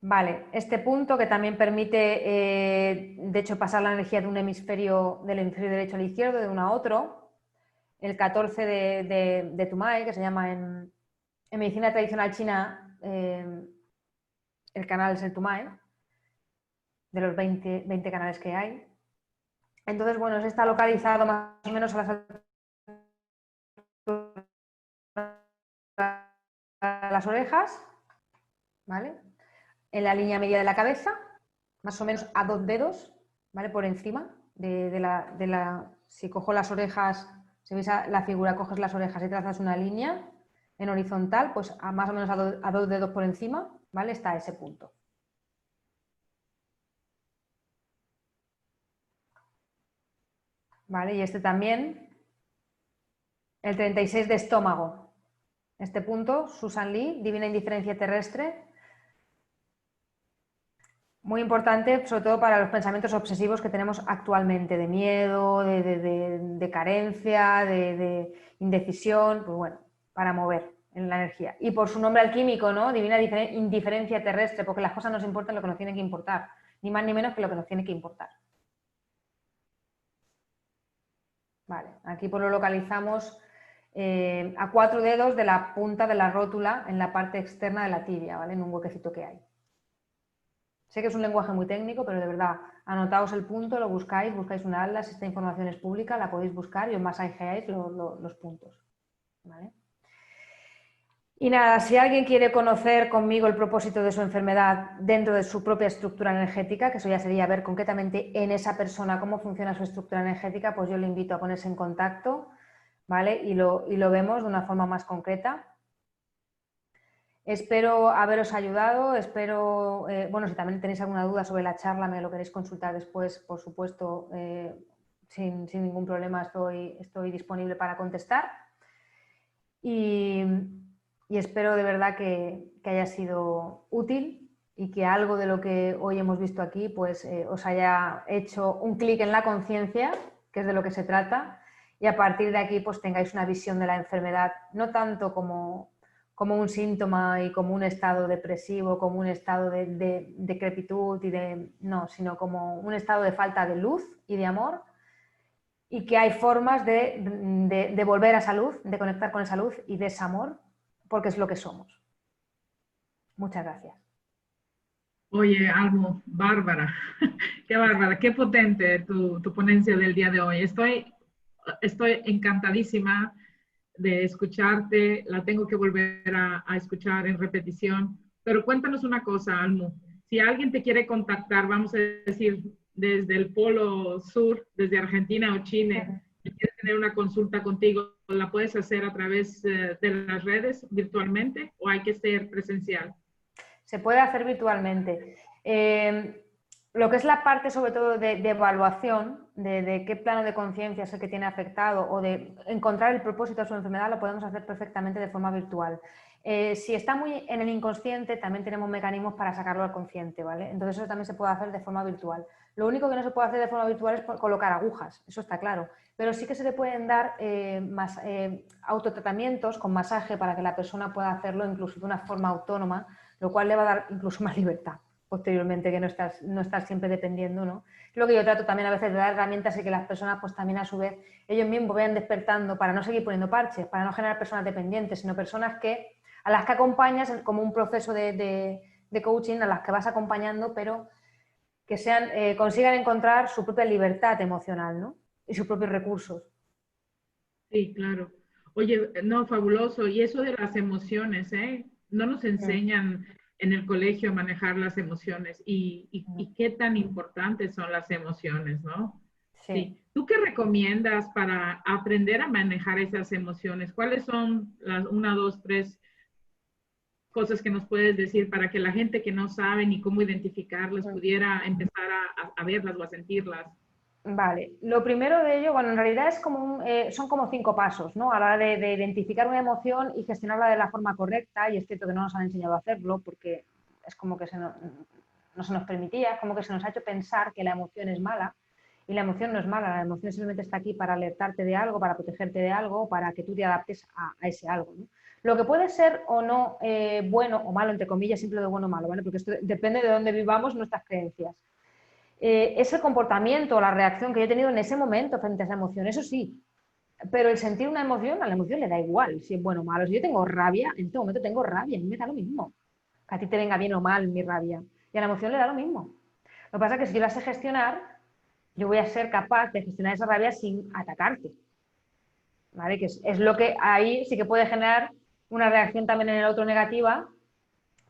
Vale, este punto que también permite, de hecho, pasar la energía de un hemisferio, del hemisferio derecho al izquierdo, de uno a otro. El 14 de Tumai, que se llama en medicina tradicional china, el canal es el Tumai, de los 20 canales que hay. Entonces, bueno, está localizado más o menos a las alturas de las orejas, ¿vale? En la línea media de la cabeza, más o menos a 2 dedos, ¿vale? Por encima si cojo las orejas, si veis la figura, coges las orejas y trazas una línea en horizontal, pues más o menos a 2 dedos por encima, ¿vale? Está ese punto. ¿Vale? Y este también, el 36 de estómago. Este punto, Susan Lee, Divina Indiferencia Terrestre. Muy importante, sobre todo para los pensamientos obsesivos que tenemos actualmente, de miedo, de carencia, de indecisión, pues bueno, para mover en la energía. Y por su nombre alquímico, ¿no? Divina Indiferencia Terrestre, porque las cosas nos importan lo que nos tiene que importar, ni más ni menos que lo que nos tiene que importar. Vale, aquí pues lo localizamos a 4 dedos de la punta de la rótula en la parte externa de la tibia, ¿vale? En un huequecito que hay. Sé que es un lenguaje muy técnico, pero de verdad, anotaos el punto, lo buscáis una atlas, esta información es pública, la podéis buscar y os masajeáis los puntos, ¿vale? Y nada, si alguien quiere conocer conmigo el propósito de su enfermedad dentro de su propia estructura energética, que eso ya sería ver concretamente en esa persona cómo funciona su estructura energética, pues yo le invito a ponerse en contacto, ¿vale? Y lo vemos de una forma más concreta. Espero haberos ayudado, espero, bueno, si también tenéis alguna duda sobre la charla, me lo queréis consultar después, por supuesto, sin ningún problema estoy disponible para contestar. Y espero de verdad que haya sido útil y que algo de lo que hoy hemos visto aquí pues os haya hecho un clic en la conciencia, que es de lo que se trata, y a partir de aquí pues tengáis una visión de la enfermedad, no tanto como un síntoma y como un estado depresivo, como un estado de decrepitud no, sino como un estado de falta de luz y de amor, y que hay formas de volver a esa luz, de conectar con esa luz y de ese amor, porque es lo que somos. Muchas gracias. Oye, Almo, bárbara, qué bárbara, qué potente tu ponencia del día de hoy. Estoy encantadísima de escucharte, la tengo que volver a escuchar en repetición. Pero cuéntanos una cosa, Almo. Si alguien te quiere contactar, vamos a decir, desde el Polo Sur, desde Argentina o Chile, y quiere tener una consulta contigo, ¿la puedes hacer a través de las redes virtualmente o hay que ser presencial? Se puede hacer virtualmente. Lo que es la parte sobre todo de evaluación, de qué plano de conciencia es el que tiene afectado o de encontrar el propósito de su enfermedad, lo podemos hacer perfectamente de forma virtual. Si está muy en el inconsciente, también tenemos mecanismos para sacarlo al consciente, ¿vale? Entonces eso también se puede hacer de forma virtual. Lo único que no se puede hacer de forma virtual es colocar agujas, eso está claro. Pero sí que se le pueden dar autotratamientos con masaje para que la persona pueda hacerlo incluso de una forma autónoma, lo cual le va a dar incluso más libertad posteriormente, que no estás siempre dependiendo, ¿no? Es lo que yo trato también a veces de dar herramientas y que las personas pues también a su vez ellos mismos vayan despertando para no seguir poniendo parches, para no generar personas dependientes, sino personas a las que acompañas como un proceso de coaching, a las que vas acompañando, pero que consigan encontrar su propia libertad emocional, ¿no? Y sus propios recursos. Sí, claro. Oye, no, fabuloso. Y eso de las emociones, ¿eh? No nos enseñan en el colegio a manejar las emociones y qué tan importantes son las emociones, ¿no? Sí. Sí. ¿Tú qué recomiendas para aprender a manejar esas emociones? ¿Cuáles son las 1, 2, 3 cosas que nos puedes decir para que la gente que no sabe ni cómo identificarlas pudiera empezar a verlas o a sentirlas? Vale, lo primero de ello, bueno, en realidad son como 5 pasos, ¿no? A la hora de identificar una emoción y gestionarla de la forma correcta, y es cierto que no nos han enseñado a hacerlo porque es como que no se nos permitía, es como que se nos ha hecho pensar que la emoción es mala, y la emoción no es mala, la emoción simplemente está aquí para alertarte de algo, para protegerte de algo, para que tú te adaptes a ese algo, ¿no? Lo que puede ser o no bueno o malo, entre comillas, siempre de bueno o malo, ¿vale? Porque esto depende de dónde vivamos nuestras creencias. Es el comportamiento o la reacción que yo he tenido en ese momento frente a esa emoción, eso sí, pero el sentir una emoción, a la emoción le da igual si es bueno o malo. Si yo tengo rabia, en este momento tengo rabia, a mí me da lo mismo. Que a ti te venga bien o mal mi rabia. Y a la emoción le da lo mismo. Lo que pasa es que si yo la sé gestionar, yo voy a ser capaz de gestionar esa rabia sin atacarte. ¿Vale? Que es lo que ahí sí que puede generar una reacción también en el otro negativa,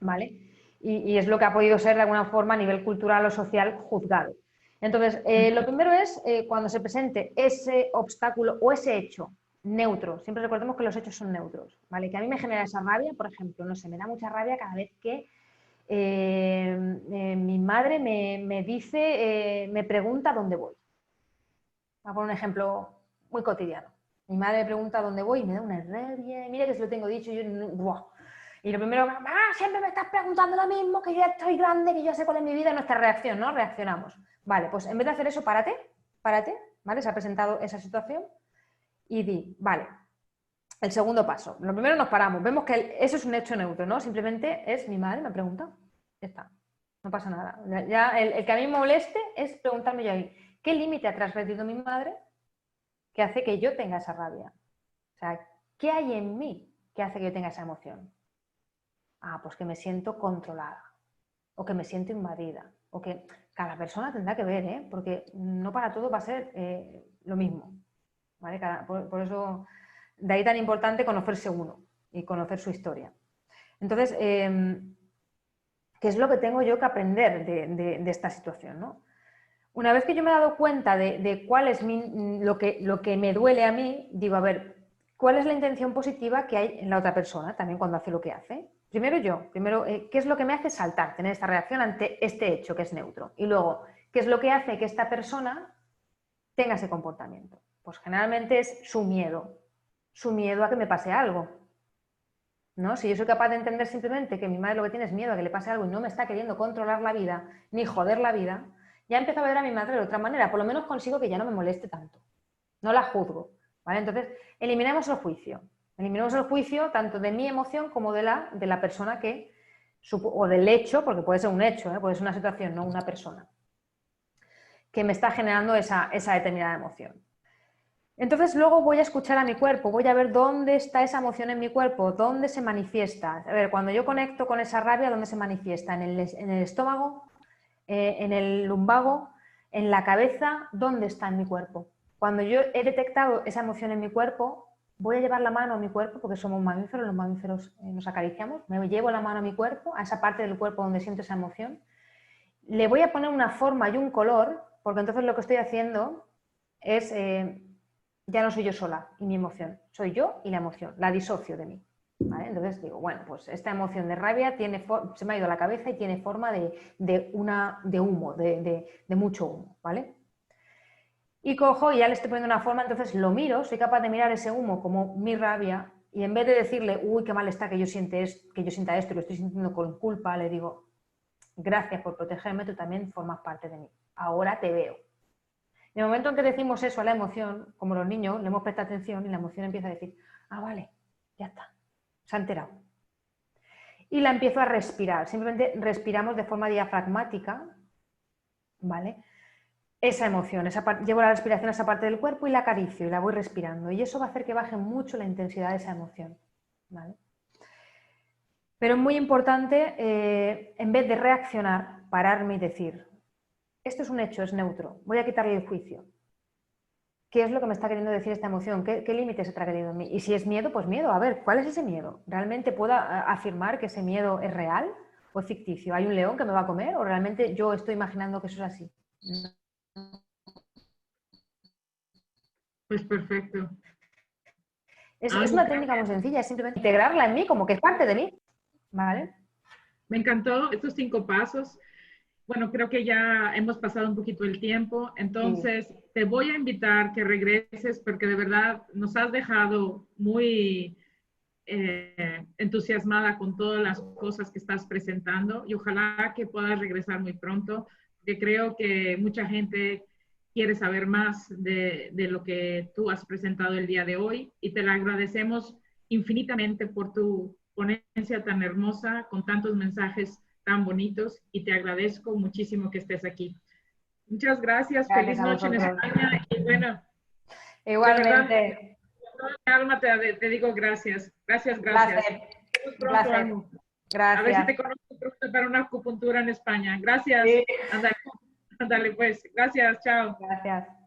¿vale? Y es lo que ha podido ser de alguna forma a nivel cultural o social juzgado. Entonces, lo primero es cuando se presente ese obstáculo o ese hecho neutro, siempre recordemos que los hechos son neutros, ¿vale? Que a mí me genera esa rabia, por ejemplo, no sé, me da mucha rabia cada vez que mi madre me dice, me pregunta dónde voy. Voy a poner un ejemplo muy cotidiano. Mi madre me pregunta dónde voy y me da una rabia, mira que se lo tengo dicho, yo, ¡buah! Y lo primero, siempre me estás preguntando lo mismo, que yo ya estoy grande, que yo sé cuál es mi vida, nuestra reacción, ¿no? Reaccionamos. Vale, pues en vez de hacer eso, párate, ¿vale? Se ha presentado esa situación y di, vale, el segundo paso. Lo primero nos paramos, vemos que eso es un hecho neutro, ¿no? Simplemente es mi madre me pregunta, ya está, no pasa nada. Ya el que a mí me moleste es preguntarme yo ahí, ¿qué límite ha transgredido mi madre que hace que yo tenga esa rabia? O sea, ¿qué hay en mí que hace que yo tenga esa emoción? Pues que me siento controlada, o que me siento invadida, o que cada persona tendrá que ver, ¿eh? Porque no para todo va a ser lo mismo, ¿vale? Por eso, de ahí tan importante conocerse uno y conocer su historia. Entonces, ¿qué es lo que tengo yo que aprender de esta situación, ¿no? Una vez que yo me he dado cuenta de cuál es lo que me duele a mí, digo, a ver, ¿cuál es la intención positiva que hay en la otra persona también cuando hace lo que hace? Primero, ¿qué es lo que me hace saltar, tener esta reacción ante este hecho que es neutro? Y luego, ¿qué es lo que hace que esta persona tenga ese comportamiento? Pues generalmente es su miedo a que me pase algo, ¿no? Si yo soy capaz de entender simplemente que mi madre lo que tiene es miedo a que le pase algo y no me está queriendo controlar la vida, ni joder la vida, ya empiezo a ver a mi madre de otra manera, por lo menos consigo que ya no me moleste tanto, no la juzgo, ¿vale? Entonces, eliminemos el juicio tanto de mi emoción como de la persona que, o del hecho, porque puede ser un hecho, puede ser una situación, no una persona, que me está generando esa determinada emoción. Entonces luego voy a escuchar a mi cuerpo, voy a ver dónde está esa emoción en mi cuerpo, dónde se manifiesta. A ver, cuando yo conecto con esa rabia, ¿dónde se manifiesta? ¿En el estómago? ¿En el lumbago? ¿En la cabeza? ¿Dónde está en mi cuerpo? Cuando yo he detectado esa emoción en mi cuerpo, voy a llevar la mano a mi cuerpo, porque somos mamíferos, los mamíferos nos acariciamos, me llevo la mano a mi cuerpo, a esa parte del cuerpo donde siento esa emoción, le voy a poner una forma y un color, porque entonces lo que estoy haciendo es... ya no soy yo sola y mi emoción, soy yo y la emoción, la disocio de mí. ¿Vale? Entonces digo, bueno, pues esta emoción de rabia se me ha ido a la cabeza y tiene forma de humo, de mucho humo, ¿vale? Y cojo y ya le estoy poniendo una forma, entonces lo miro, soy capaz de mirar ese humo como mi rabia y en vez de decirle, uy, qué mal está que yo sienta esto y lo estoy sintiendo con culpa, le digo, gracias por protegerme, tú también formas parte de mí, ahora te veo. En el momento en que decimos eso a la emoción, como los niños, le hemos prestado atención y la emoción empieza a decir, vale, ya está, se ha enterado. Y la empiezo a respirar, simplemente respiramos de forma diafragmática, ¿vale? Esa emoción, llevo la respiración a esa parte del cuerpo y la acaricio y la voy respirando. Y eso va a hacer que baje mucho la intensidad de esa emoción, ¿vale? Pero es muy importante, en vez de reaccionar, pararme y decir, esto es un hecho, es neutro, voy a quitarle el juicio. ¿Qué es lo que me está queriendo decir esta emoción? ¿Qué límites está queriendo en mí? Y si es miedo, pues miedo. A ver, ¿cuál es ese miedo? ¿Realmente puedo afirmar que ese miedo es real o es ficticio? ¿Hay un león que me va a comer o realmente yo estoy imaginando que eso es así? Pues perfecto. Es una técnica muy sencilla, es simplemente integrarla en mí como que es parte de mí. ¿Vale? Me encantó estos 5 pasos. Bueno, creo que ya hemos pasado un poquito el tiempo, entonces sí, te voy a invitar que regreses porque de verdad nos has dejado muy entusiasmada con todas las cosas que estás presentando y ojalá que puedas regresar muy pronto, porque creo que mucha gente quiere saber más de lo que tú has presentado el día de hoy y te lo agradecemos infinitamente por tu ponencia tan hermosa, con tantos mensajes tan bonitos y te agradezco muchísimo que estés aquí. Muchas gracias, Gracias feliz a noche en vosotros. España y bueno, de verdad, Igualmente, con toda mi alma te digo gracias, gracias, un gracias. placer, Nos vemos un pronto, placer. Almo. A ver si Gracias. te conozco pronto para una acupuntura en España. Gracias. Sí. Ándale, ándale pues. Gracias, chao. Gracias.